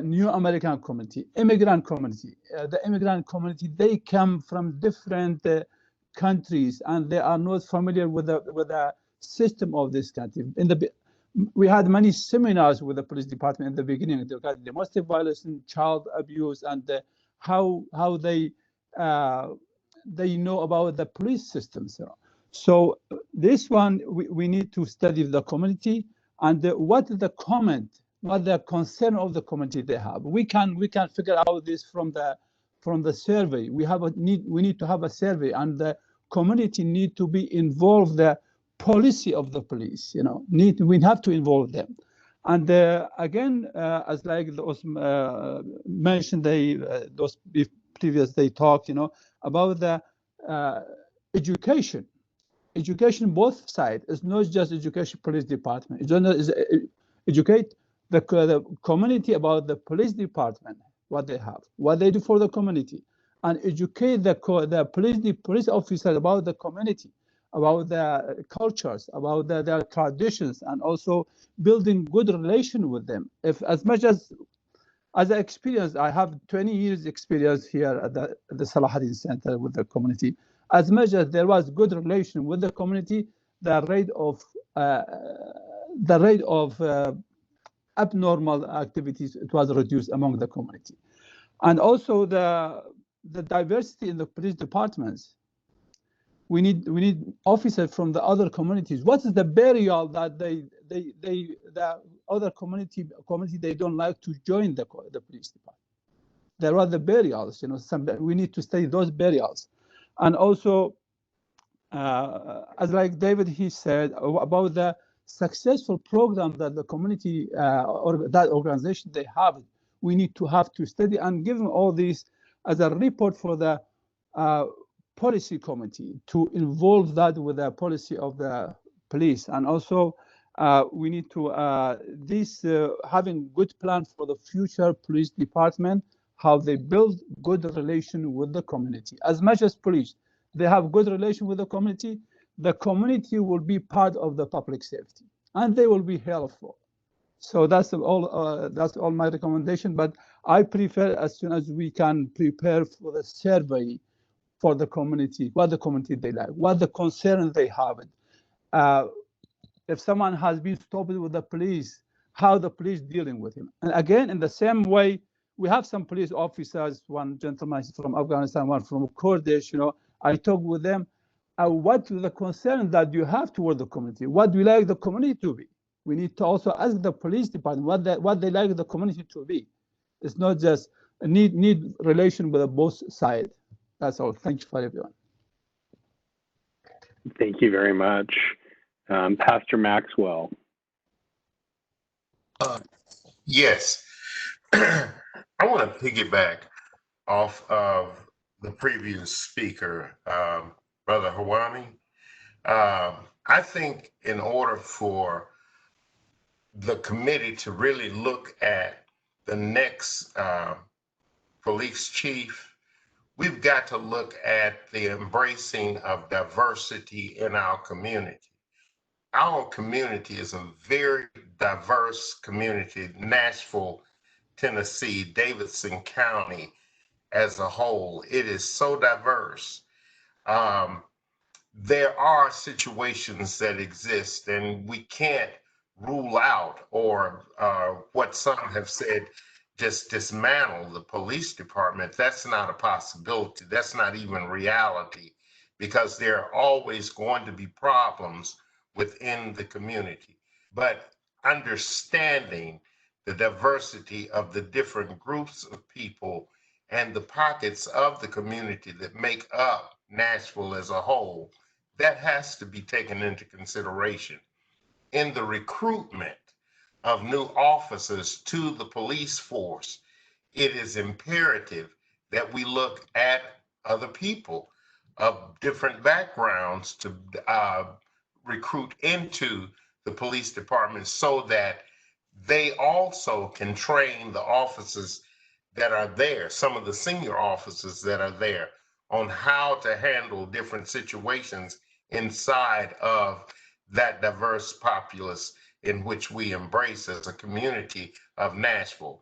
New American community, immigrant community. The immigrant community, they come from different countries, and they are not familiar with the system of this country. We had many seminars with the police department in the beginning regarding domestic violence and child abuse, and how they know about the police systems. So this one, we need to study the community and what the concern of the community they have. We can figure out this from the survey. We need to have a survey, and the community need to be involved. The policy of the police, you know, we have to involve them. And again, as like those mentioned, those previous they talked, you know, about the education both sides. It's not just education police department. It's educate the community about the police department, what they have, what they do for the community, and educate the police officers about the community, about their cultures, about their traditions, and also building good relation with them. If as much as an experience, I have 20 years experience here at the Salahuddin Center with the community. As much as there was good relation with the community, the rate of abnormal activities, it was reduced among the community. And also the diversity in the police departments. We need officers from the other communities. What is the barrier that the other community they don't like to join the police department? There are the barriers, we need to study those barriers. And also, as like David, he said about the successful program that the community or that organization they have, we need to have to study and give them all these as a report for the policy committee to involve that with the policy of the police. And also we need to having good plan for the future police department, how they build good relation with the community. As much as police, they have good relation with the community will be part of the public safety and they will be helpful. So that's all my recommendation, but I prefer as soon as we can prepare for the survey for the community, what the community they like, what the concern they have. If someone has been stopped with the police, how the police dealing with him. And again, in the same way, we have some police officers, one gentleman from Afghanistan, one from Kurdish, I talk with them. What is the concern that you have toward the community? What do you like the community to be? We need to also ask the police department what they like the community to be. It's not just a need relation with both sides. That's all. Thank you for everyone. Thank you very much. Pastor Maxwell. Yes. I want to piggyback off of the previous speaker, Brother Hawani. I think in order for the committee to really look at the next police chief, we've got to look at the embracing of diversity in our community. Our community is a very diverse community. Nashville, Tennessee, Davidson County as a whole, it is so diverse. There are situations that exist and we can't rule out or what some have said, just dismantle the police department. That's not a possibility. That's not even reality, because there are always going to be problems within the community. But understanding the diversity of the different groups of people and the pockets of the community that make up Nashville as a whole, that has to be taken into consideration. In the recruitment of new officers to the police force, it is imperative that we look at other people of different backgrounds to recruit into the police department so that they also can train the officers that are there, some of the senior officers that are there, on how to handle different situations inside of that diverse populace in which we embrace as a community of Nashville.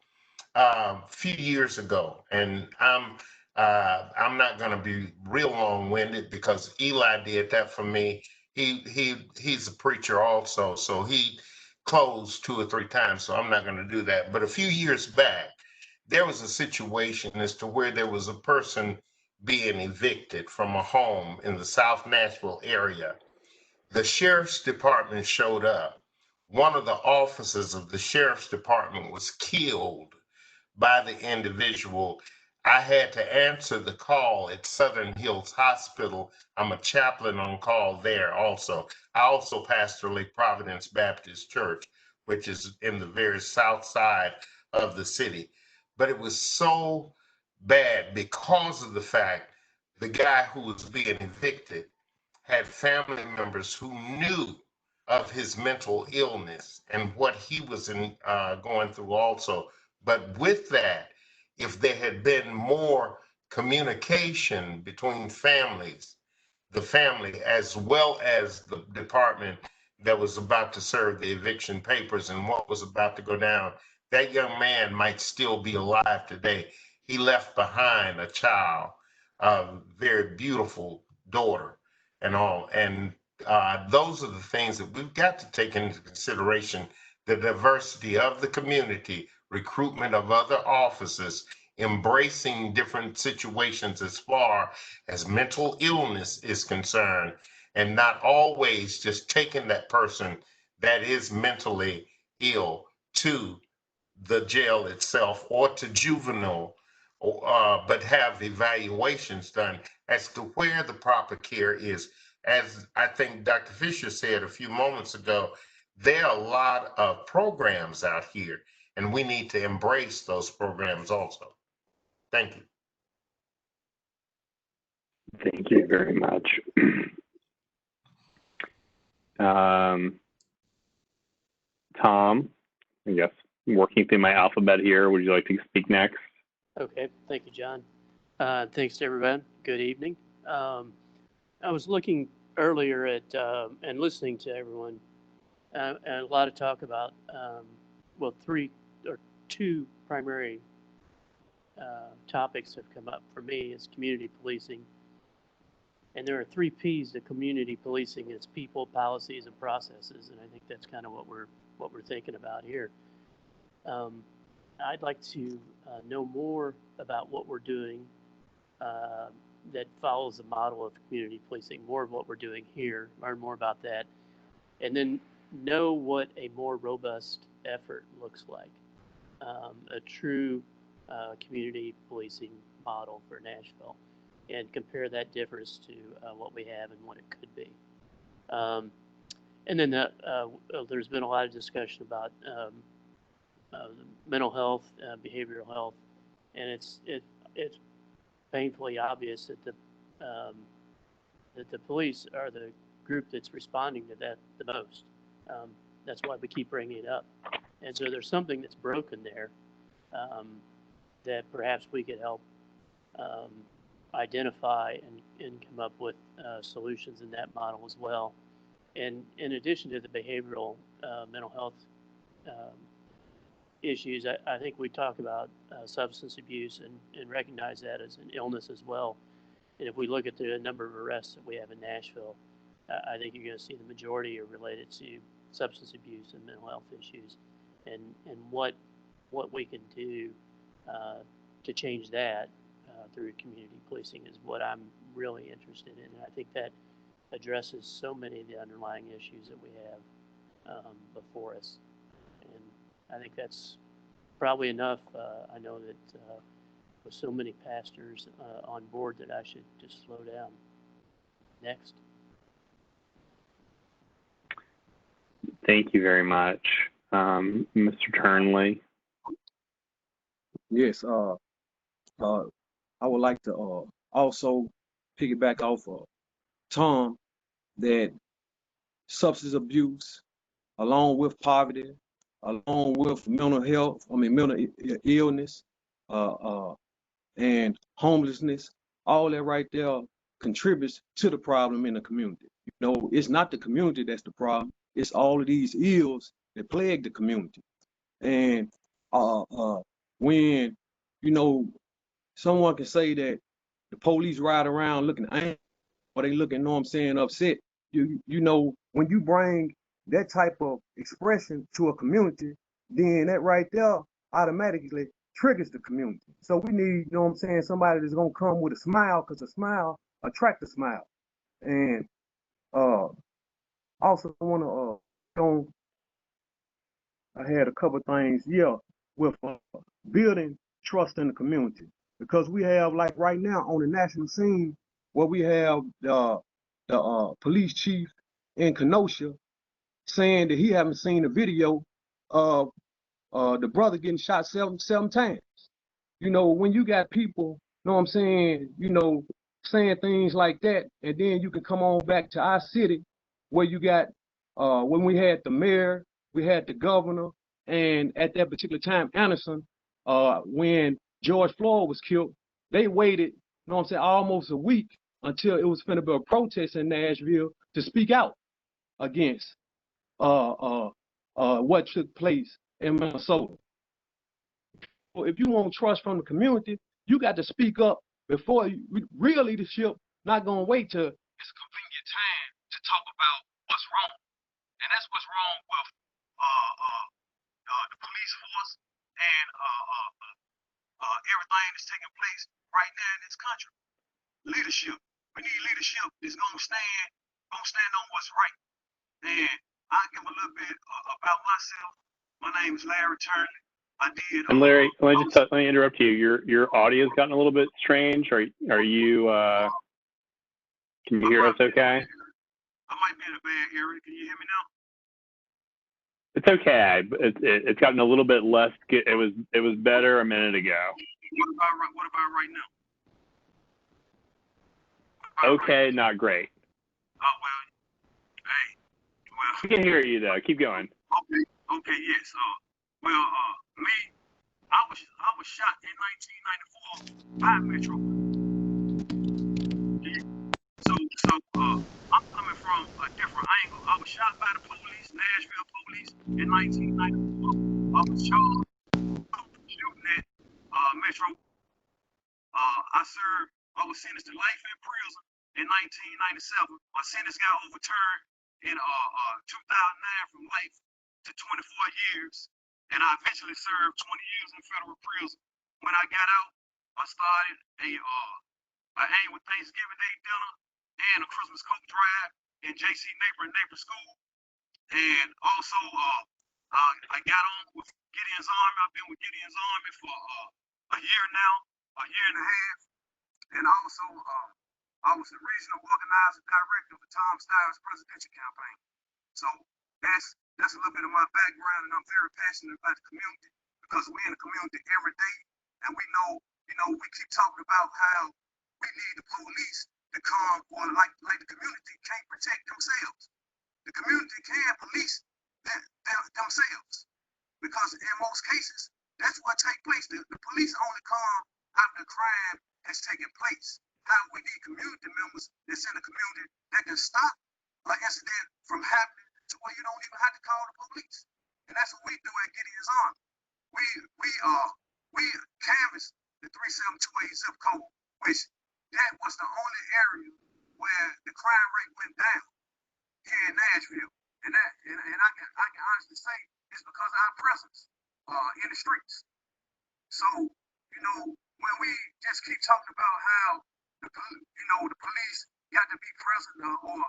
A few years ago, and I'm not going to be real long-winded because Eli did that for me. He's a preacher also, so he closed 2 or 3 times, so I'm not going to do that. But a few years back, there was a situation as to where there was a person being evicted from a home in the South Nashville area. The sheriff's department showed up. One of the officers of the sheriff's department was killed by the individual. I had to answer the call at Southern Hills Hospital. I'm a chaplain on call there also. I also pastor Lake Providence Baptist Church, which is in the very south side of the city. But it was so bad because of the fact the guy who was being evicted had family members who knew of his mental illness and what he was going through also. But with that, if there had been more communication between families, the family as well as the department that was about to serve the eviction papers and what was about to go down, that young man might still be alive today. He left behind a child, a very beautiful daughter and all. And those are the things that we've got to take into consideration: the diversity of the community, recruitment of other officers embracing different situations as far as mental illness is concerned, and not always just taking that person that is mentally ill to the jail itself or to juvenile, but have evaluations done as to where the proper care is. As I think Dr. Fisher said a few moments ago, there are a lot of programs out here, and we need to embrace those programs also. Thank you. Thank you very much. Tom, I guess working through my alphabet here, would you like to speak next? Okay, thank you, John. Thanks to everyone. Good evening. I was looking earlier at and listening to everyone, and a lot of talk about, well, two primary topics have come up for me is community policing. And there are 3 P's to community policing. It's people, policies, and processes. And I think that's kind of what we're thinking about here. I'd like to know more about what we're doing that follows the model of community policing, more of what we're doing here, learn more about that, and then know what a more robust effort looks like, a true community policing model for Nashville, and compare that difference to what we have and what it could be. And then there's been a lot of discussion about mental health, behavioral health, and it's painfully obvious that the police are the group that's responding to that the most. That's why we keep bringing it up. And so there's something that's broken there that perhaps we could help identify and come up with solutions in that model as well. And in addition to the behavioral mental health issues, I think we talk about substance abuse and recognize that as an illness as well. And if we look at the number of arrests that we have in Nashville, I think you're going to see the majority are related to substance abuse and mental health issues, and what we can do to change that through community policing is what I'm really interested in. And I think that addresses so many of the underlying issues that we have before us. And I think that's probably enough. I know that with so many pastors on board that I should just slow down. Next. Thank you very much. Mr. Turnley. Yes, I would like to also piggyback off of Tom that substance abuse, along with poverty, along with mental illness, and homelessness, all that right there contributes to the problem in the community. You know, it's not the community that's the problem. It's all of these ills that plague the community. And when, you know, someone can say that the police ride around looking angry or they looking, you know what I'm saying, upset, you know, when you bring that type of expression to a community, then that right there automatically triggers the community. So we need, you know what I'm saying, somebody that's gonna come with a smile, because a smile attracts a smile. And also I wanna I had a couple things, with building trust in the community, because we have, like right now on the national scene, where we have the police chief in Kenosha saying that he haven't seen a video of the brother getting shot seven times. You know, when you got people, you know what I'm saying, you know, saying things like that, and then you can come on back to our city where you got, when we had the mayor, we had the governor, and at that particular time, Anderson, when George Floyd was killed, they waited, you know what I'm saying, almost a week until it was finna be a protest in Nashville to speak out against what took place in Minnesota. If you want trust from the community, you got to speak up before real leadership not gonna wait till it's a convenient time to talk about what's wrong. And that's what's wrong with the police force and everything that's taking place right now in this country. Leadership. We need leadership that's gonna stand on what's right. And I'll give a little bit about myself. My name is Larry Turnley. I did. And Larry, let me interrupt you. Your audio's gotten a little bit strange. Are you? Can you hear us okay? I might be in a bad area. Can you hear me now? It's okay. It's gotten a little bit less good. It was better a minute ago. What about right now? Okay, right? Not great. Oh well. Hey. Well. We can hear you though. Keep going. Okay. Yes. Me. I was shot in 1994 by Metro. So I'm coming from a different angle. I was shot by the police, Nashville police, in 1994. I was charged with shooting at Metro. I was sentenced to life in prison in 1997. My sentence got overturned in 2009 from life to 24 years, and I eventually served 20 years in federal prison. When I got out, I started I aimed with Thanksgiving Day dinner and a Christmas coat drive in JC Napier School. And also, I got on with Gideon's Army. I've been with Gideon's Army for a year now, a year and a half. And also, I was the regional organizer director of the Tom Stiles presidential campaign. So that's a little bit of my background, and I'm very passionate about the community because we're in the community every day, and we know, we keep talking about how we need the police to come, or like the community can't protect themselves. The community can police themselves because in most cases, that's what takes place. The police only come after the crime has taken place. How we need community members that's in the community that can stop an incident from happening to where you don't even have to call the police. And that's what we do at Gideon's Army. We canvassed the 37288 zip code, which that was the only area where the crime rate went down here in Nashville. And I can honestly say it's because of our presence in the streets. So, when we just keep talking about how the police got to be present or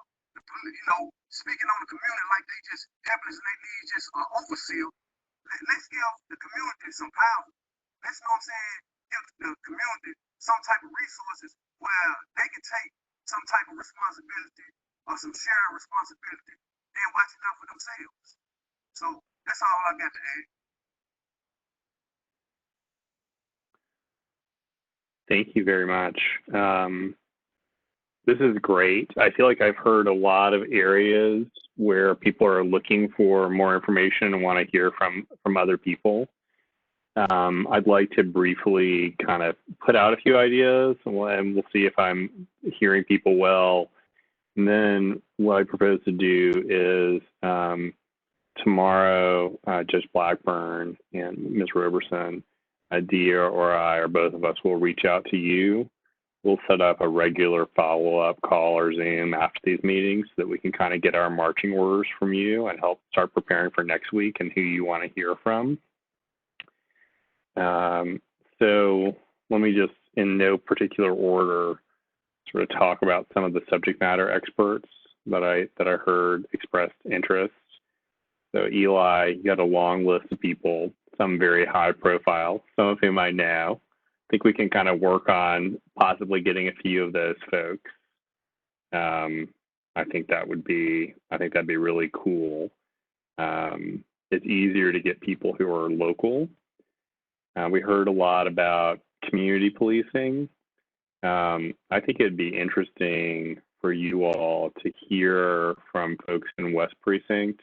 speaking on the community like they just helpless and they need just an overseer, let's give the community some power. Let's, give the community some type of resources where they can take some type of responsibility or some shared responsibility and watching out for themselves. So that's all I got to add. Thank you very much. This is great. I feel like I've heard a lot of areas where people are looking for more information and want to hear from other people. I'd like to briefly kind of put out a few ideas, and we'll see if I'm hearing people well. And then what I propose to do is tomorrow, Judge Blackburn and Ms. Roberson, Dia or I, or both of us, will reach out to you. We'll set up a regular follow-up call or Zoom after these meetings so that we can kind of get our marching orders from you and help start preparing for next week and who you want to hear from. So let me just, in no particular order, sort of talk about some of the subject matter experts that I heard expressed interest. So Eli, you got a long list of people, some very high profile, some of whom I know. I think we can kind of work on possibly getting a few of those folks. I think that'd be really cool. It's easier to get people who are local. We heard a lot about community policing. I think it'd be interesting for you all to hear from folks in West Precinct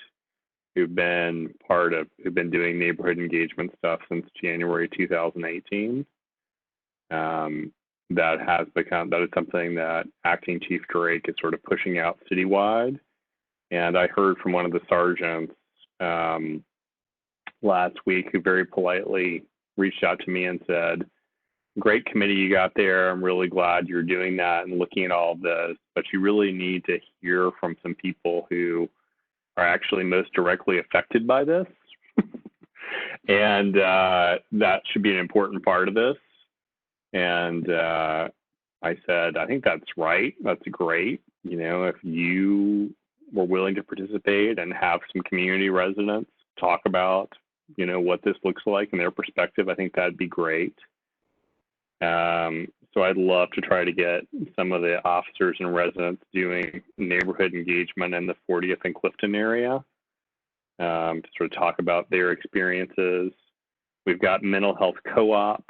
who've been doing neighborhood engagement stuff since January 2018. That is something that Acting Chief Drake is sort of pushing out citywide. And I heard from one of the sergeants last week who very politely reached out to me and said, "Great committee you got there. I'm really glad you're doing that and looking at all of this, but you really need to hear from some people who are actually most directly affected by this." And that should be an important part of this. And I said, I think that's right. That's great. You know, if you were willing to participate and have some community residents talk about, you know, what this looks like in their perspective, I think that'd be great. So I'd love to try to get some of the officers and residents doing neighborhood engagement in the 40th and Clifton area to sort of talk about their experiences. We've got mental health co-op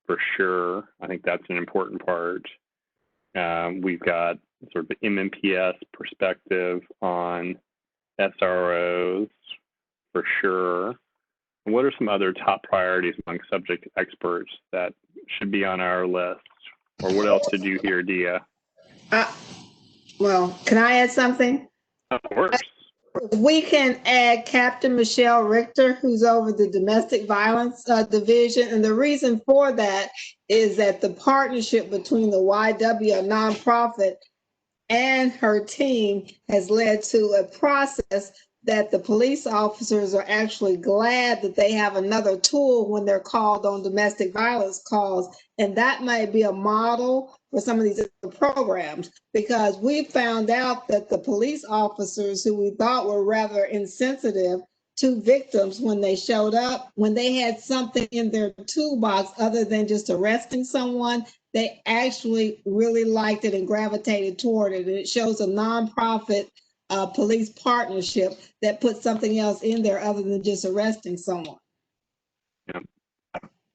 for sure. I think that's an important part. We've got sort of MMPS perspective on SROs for sure. And what are some other top priorities among subject experts that should be on our list? Or what else did you hear, Dia? Well, can I add something? Of course. We can add Captain Michelle Richter, who's over the domestic violence division. And the reason for that is that the partnership between the YW, a nonprofit, and her team has led to a process that the police officers are actually glad that they have another tool when they're called on domestic violence calls. And that might be a model for some of these other programs, because we found out that the police officers who we thought were rather insensitive to victims when they showed up, when they had something in their toolbox other than just arresting someone, they actually really liked it and gravitated toward it. And it shows a nonprofit police partnership that puts something else in there other than just arresting someone. Yeah.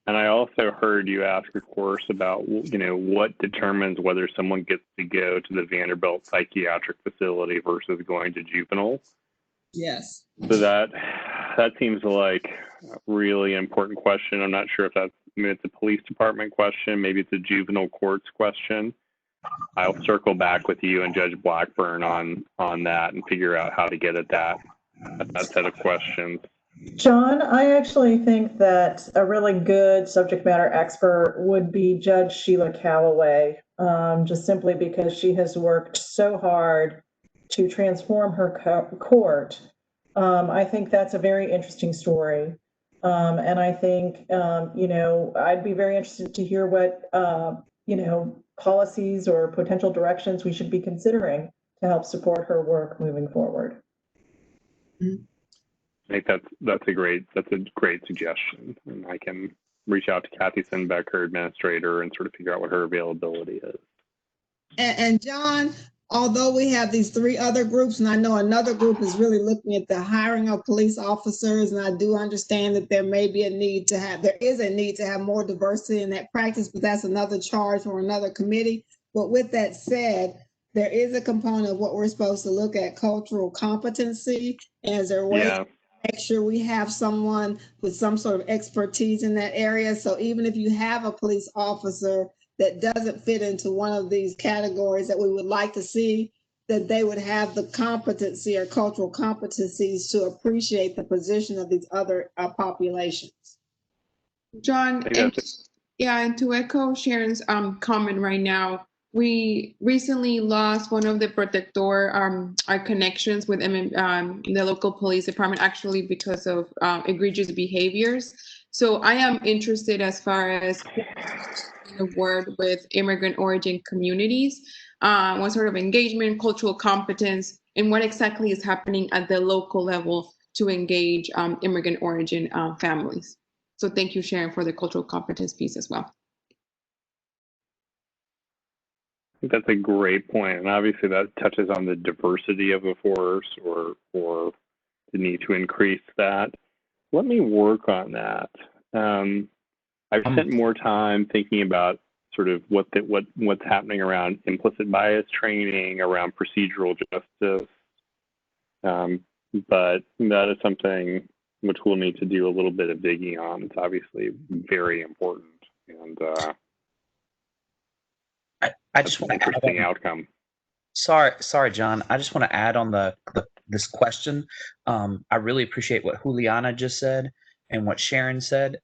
And I also heard you ask, of course, about, you know, what determines whether someone gets to go to the Vanderbilt psychiatric facility versus going to juvenile. Yes. So that seems like a really important question. I'm not sure if that's, I mean, it's a police department question, maybe it's a juvenile courts question. I'll circle back with you and Judge Blackburn on that and figure out how to get at that set of questions. John, I actually think that a really good subject matter expert would be Judge Sheila Calloway, just simply because she has worked so hard to transform her court. I think that's a very interesting story. And I think, you know, I'd be very interested to hear what, you know, policies or potential directions we should be considering to help support her work moving forward. Mm-hmm. I think that's a great suggestion, and I can reach out to Kathy Sinbeck, her administrator, and sort of figure out what her availability is. And John, although we have these 3 other groups, and I know another group is really looking at the hiring of police officers, and I do understand that there is a need to have more diversity in that practice, but that's another charge for another committee. But with that said, there is a component of what we're supposed to look at, cultural competency, as there ways to make sure we have someone with some sort of expertise in that area. So even if you have a police officer that doesn't fit into one of these categories that we would like to see, that they would have the competency or cultural competencies to appreciate the position of these other populations. John, and to echo Sharon's comment right now, we recently lost one of the protector, our connections with the local police department, actually because of egregious behaviors. So I am interested as far as the word with immigrant origin communities, what sort of engagement, cultural competence, and what exactly is happening at the local level to engage immigrant origin families. So thank you, Sharon, for the cultural competence piece as well. I think that's a great point, and obviously that touches on the diversity of a force or the need to increase that. Let me work on that. I've spent more time thinking about sort of what's happening around implicit bias training, around procedural justice, but that is something which we'll need to do a little bit of digging on. It's obviously very important, and I just want to add interesting outcome. Sorry, John. I just want to add on this question. I really appreciate what Juliana just said and what Sharon said.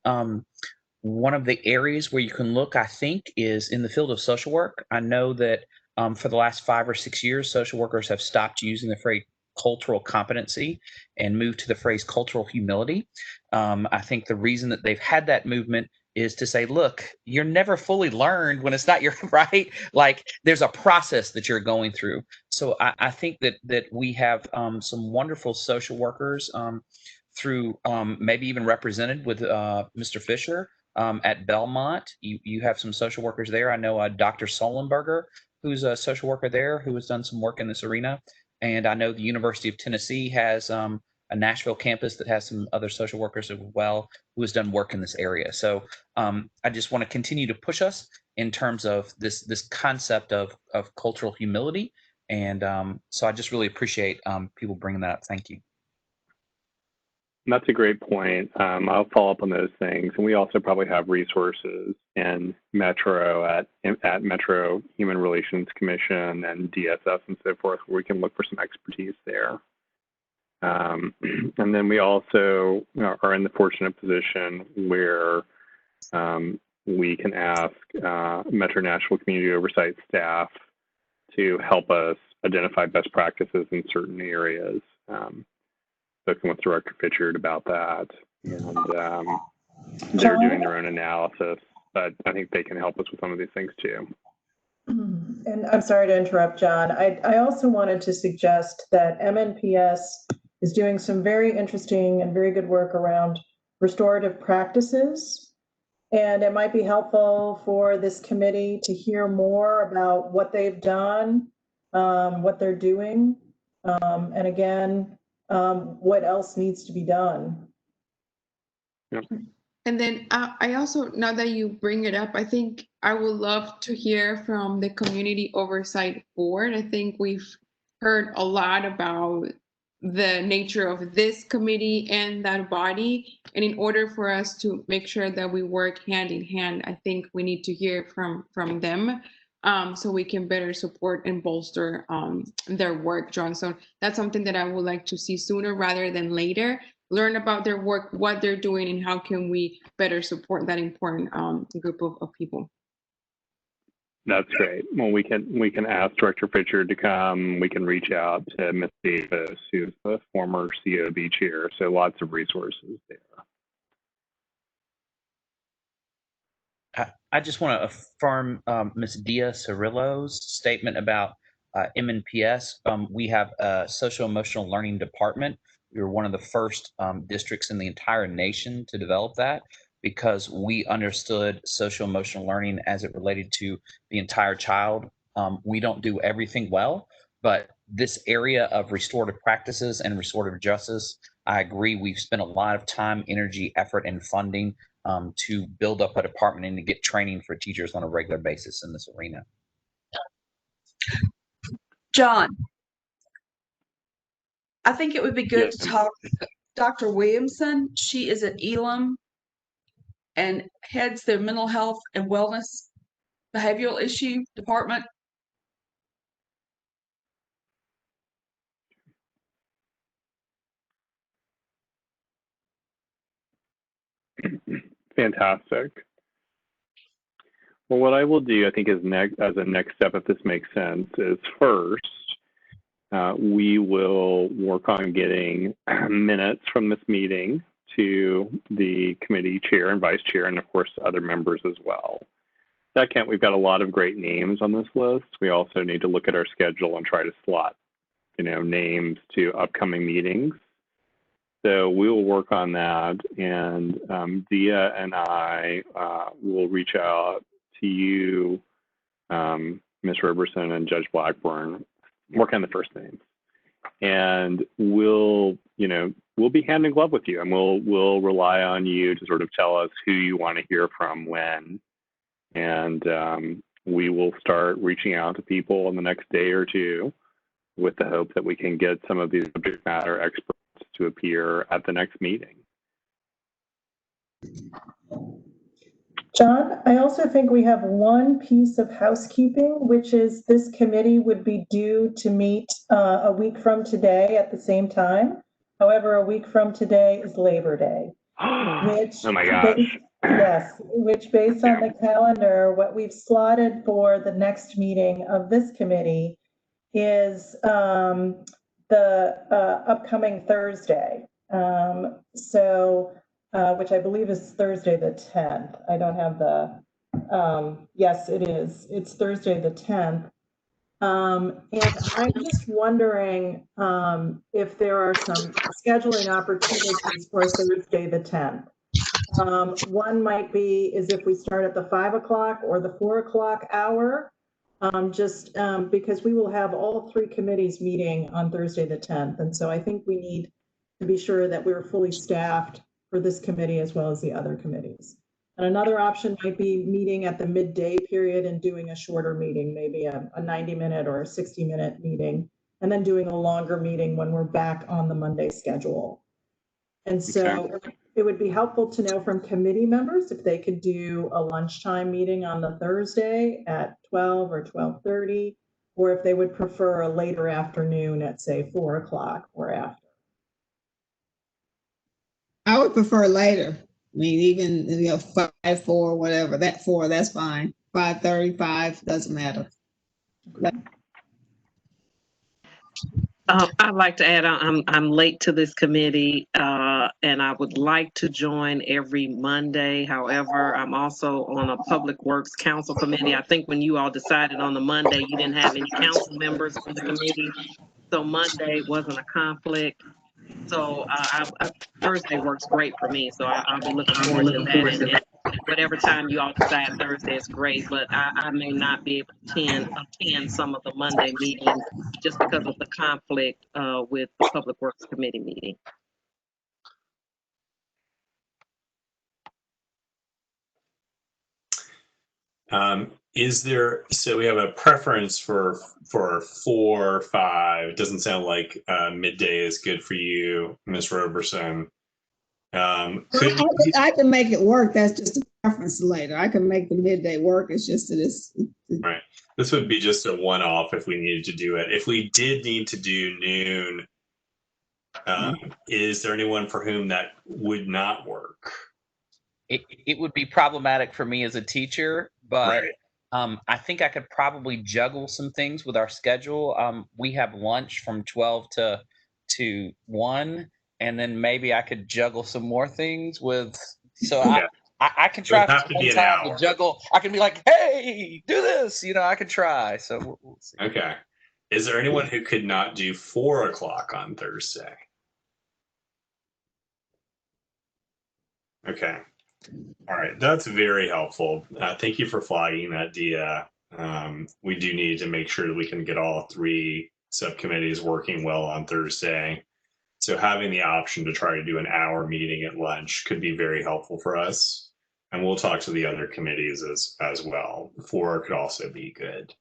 One of the areas where you can look, I think, is in the field of social work. I know that for the last 5 or 6 years, social workers have stopped using the cultural competency and moved to the phrase cultural humility. I think the reason that they've had that movement is to say, look, you're never fully learned when it's not your right. Like there's a process that you're going through. So I think that we have some wonderful social workers through maybe even represented with Mr. Fisher at Belmont. You have some social workers there. I know Dr. Solenberger, who's a social worker there, who has done some work in this arena. And I know the University of Tennessee has a Nashville campus that has some other social workers as well who has done work in this area. So I just want to continue to push us in terms of this concept of cultural humility. And so I just really appreciate people bringing that up. Thank you. That's a great point. I'll follow up on those things. And we also probably have resources in Metro at Metro Human Relations Commission and DSS and so forth, where we can look for some expertise there. And then we also are in the fortunate position where we can ask Metro Nashville Community Oversight staff to help us identify best practices in certain areas. Spoken with Director Pitchard about that, and they're doing their own analysis, but I think they can help us with some of these things too. And I'm sorry to interrupt, John. I also wanted to suggest that MNPS is doing some very interesting and very good work around restorative practices. And it might be helpful for this committee to hear more about what they've done, what they're doing, and again, what else needs to be done. Yep. And then I also, now that you bring it up, I think I would love to hear from the Community Oversight Board. I think we've heard a lot about the nature of this committee and that body. And in order for us to make sure that we work hand in hand, I think we need to hear from them so we can better support and bolster their work, John. So that's something that I would like to see sooner rather than later. Learn about their work, what they're doing, and how can we better support that important group of people. That's great. Well, we can ask Director Pitchard to come. We can reach out to Ms. Davis, who's the former COB chair. So lots of resources there. I just want to affirm Ms. Diaz-Cirillo's statement about MNPS. We have a social emotional learning department. We were one of the first districts in the entire nation to develop that, because we understood social emotional learning as it related to the entire child. We don't do everything well, but this area of restorative practices and restorative justice, I agree, we've spent a lot of time, energy, effort, and funding to build up a department and to get training for teachers on a regular basis in this arena. John, I think it would be good to talk to Dr. Williamson. She is at Elam and heads the mental health and wellness behavioral issue department. Fantastic. Well, what I will do, I think, as a next step, if this makes sense, is first, we will work on getting minutes from this meeting to the committee chair and vice chair, and of course, other members as well. Second, we've got a lot of great names on this list. We also need to look at our schedule and try to slot, names to upcoming meetings. So we will work on that, and Dia and I will reach out to you, Ms. Roberson and Judge Blackburn, work on the first names, and we'll be hand in glove with you, and we'll rely on you to sort of tell us who you want to hear from when, and we will start reaching out to people in the next day or two with the hope that we can get some of these subject matter experts to appear at the next meeting. John, I also think we have one piece of housekeeping, which is this committee would be due to meet a week from today at the same time. However, a week from today is Labor Day. Which, oh my gosh. Yes, which based on the calendar, what we've slotted for the next meeting of this committee is upcoming Thursday. Which I believe is Thursday the 10th. I don't have the, yes, it is. It's Thursday the 10th. And I'm just wondering if there are some scheduling opportunities for Thursday the 10th. One might be is if we start at the 5 o'clock or the 4 o'clock hour, because we will have all three committees meeting on Thursday the 10th. And so I think we need to be sure that we're fully staffed for this committee as well as the other committees. And another option might be meeting at the midday period and doing a shorter meeting, maybe a 90-minute or a 60-minute meeting, and then doing a longer meeting when we're back on the Monday schedule. And so it would be helpful to know from committee members if they could do a lunchtime meeting on the Thursday at 12 or 12:30, or if they would prefer a later afternoon at, say, 4 o'clock or after. I would prefer later. I mean, even 5, 4, whatever. That 4, that's fine. 5:30, 5 doesn't matter. I'd like to add, I'm late to this committee, and I would like to join every Monday. However, I'm also on a Public Works Council committee. I think when you all decided on the Monday, you didn't have any council members for the committee, so Monday wasn't a conflict. So Thursday works great for me, so I'll be looking forward to that. And whatever time you all decide Thursday is great, but I may not be able to attend some of the Monday meetings just because of the conflict with the Public Works Committee meeting. Is there, so we have a preference for 4, 5. It doesn't sound like midday is good for you, Ms. Roberson. I can make it work. That's just a preference later. I can make the midday work. It's just that it's right. This would be just a one-off if we needed to do it. If we did need to do noon, is there anyone for whom that would not work? It would be problematic for me as a teacher, but I think I could probably juggle some things with our schedule. We have lunch from 12 to 1, and then maybe I could juggle some more things with. So I can try to juggle. I can be like, hey, do this. I can try. So we'll see. Okay. Is there anyone who could not do 4 o'clock on Thursday? Okay. All right. That's very helpful. Thank you for flagging that, Dia. We do need to make sure that we can get all 3 subcommittees working well on Thursday. So having the option to try to do an hour meeting at lunch could be very helpful for us. And we'll talk to the other committees as well. 4 could also be good.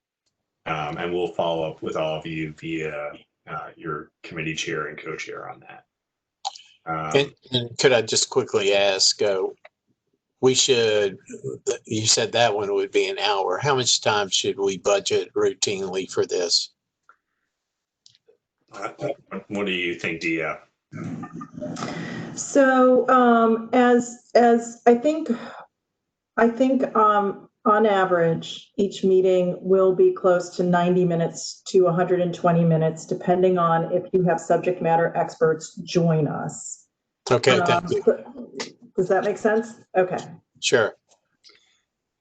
And we'll follow up with all of you via your committee chair and co-chair on that. And could I just quickly ask, you said that one would be an hour. How much time should we budget routinely for this? What do you think, Dia? So as I think on average, each meeting will be close to 90 minutes to 120 minutes, depending on if you have subject matter experts join us. Okay, thank you. Does that make sense? Okay. Sure.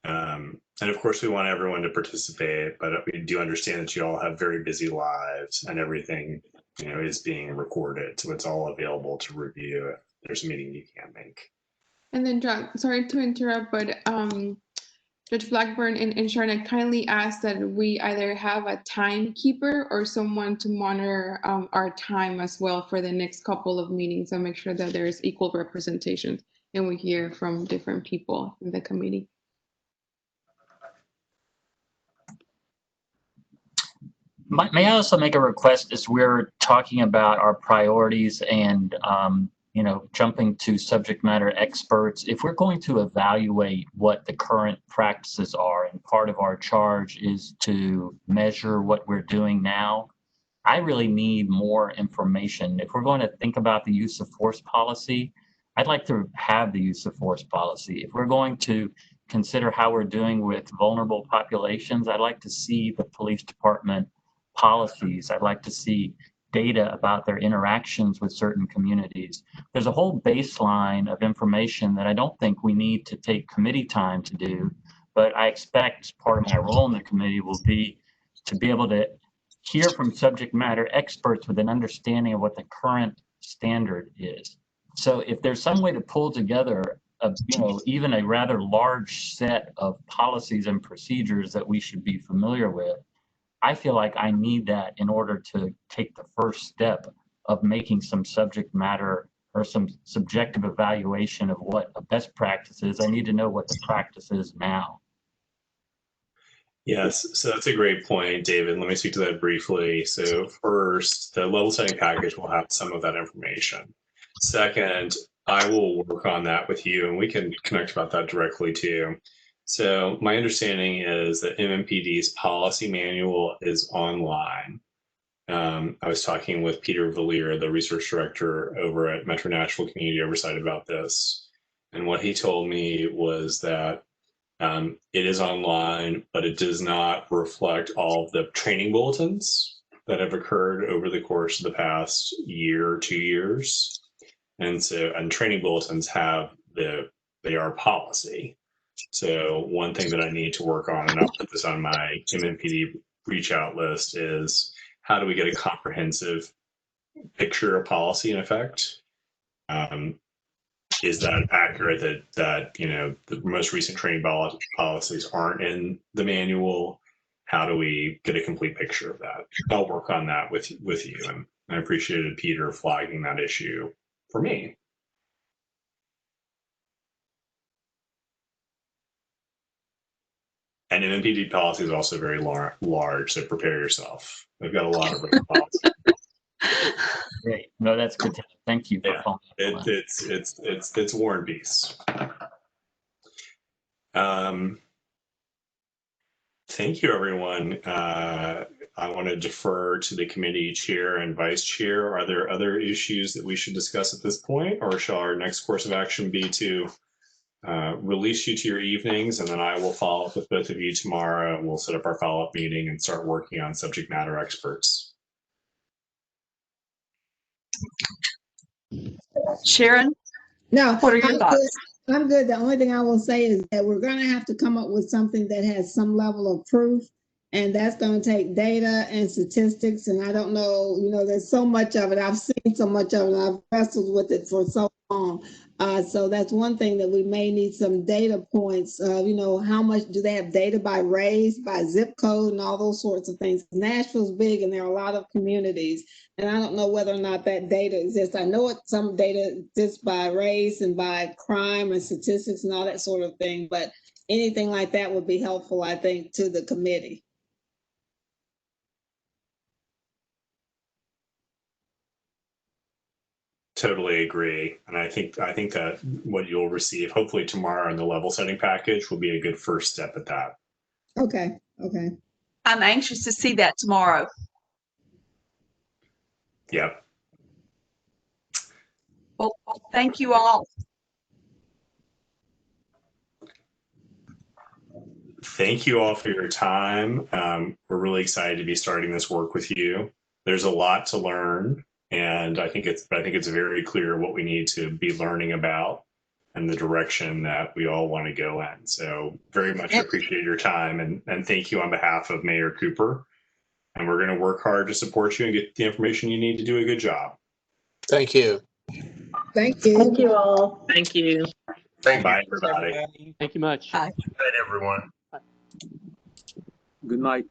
And of course, we want everyone to participate, but we do understand that you all have very busy lives and everything, is being recorded. So it's all available to review if there's a meeting you can't make. And then, John, sorry to interrupt, but Judge Blackburn and Sharon, I kindly ask that we either have a timekeeper or someone to monitor our time as well for the next couple of meetings and make sure that there's equal representation and we hear from different people in the committee. May I also make a request as we're talking about our priorities and jumping to subject matter experts? If we're going to evaluate what the current practices are, and part of our charge is to measure what we're doing now, I really need more information. If we're going to think about the use of force policy, I'd like to have the use of force policy. If we're going to consider how we're doing with vulnerable populations, I'd like to see the police department policies. I'd like to see data about their interactions with certain communities. There's a whole baseline of information that I don't think we need to take committee time to do, but I expect part of my role in the committee will be to be able to hear from subject matter experts with an understanding of what the current standard is. So if there's some way to pull together even a rather large set of policies and procedures that we should be familiar with, I feel like I need that in order to take the first step of making some subject matter or some subjective evaluation of what a best practice is. I need to know what the practice is now. Yes, so that's a great point, David. Let me speak to that briefly. So first, the level setting package will have some of that information. Second, I will work on that with you, and we can connect about that directly too. So my understanding is that MMPD's policy manual is online. I was talking with Peter Valier, the research director over at Metro Nashville Community Oversight, about this. And what he told me was that it is online, but it does not reflect all of the training bulletins that have occurred over the course of the past year or 2 years. And training bulletins they are policy. So one thing that I need to work on, and I'll put this on my MMPD reach out list, is how do we get a comprehensive picture of policy in effect? Is that accurate that the most recent training policies aren't in the manual? How do we get a complete picture of that? I'll work on that with you, and I appreciated Peter flagging that issue for me. And MMPD policy is also very large, so prepare yourself. They've got a lot of policies. Great. No, that's good. Thank you for following. It's War and Peace. Thank you, everyone. I want to defer to the committee chair and vice chair. Are there other issues that we should discuss at this point, or shall our next course of action be to release you to your evenings, and then I will follow up with both of you tomorrow, and we'll set up our follow-up meeting and start working on subject matter experts. Sharon? No, what are your thoughts? I'm good. The only thing I will say is that we're going to have to come up with something that has some level of proof, and that's going to take data and statistics. And I don't know, there's so much of it. I've seen so much of it, and I've wrestled with it for so long. So that's one thing that we may need some data points of, how much do they have data by race, by zip code, and all those sorts of things. Nashville's big, and there are a lot of communities, and I don't know whether or not that data exists. I know some data exists by race and by crime and statistics and all that sort of thing, but anything like that would be helpful, I think, to the committee. Totally agree. And I think that what you'll receive hopefully tomorrow in the level setting package will be a good first step at that. Okay. I'm anxious to see that tomorrow. Yep. Well, thank you all. Thank you all for your time. We're really excited to be starting this work with you. There's a lot to learn, and I think it's very clear what we need to be learning about and the direction that we all want to go in. So very much appreciate your time, and thank you on behalf of Mayor Cooper. And we're going to work hard to support you and get the information you need to do a good job. Thank you. Thank you. Thank you all. Thank you. Thank Bye, you. everybody. Thank you much. Bye. Good night, everyone. Good night.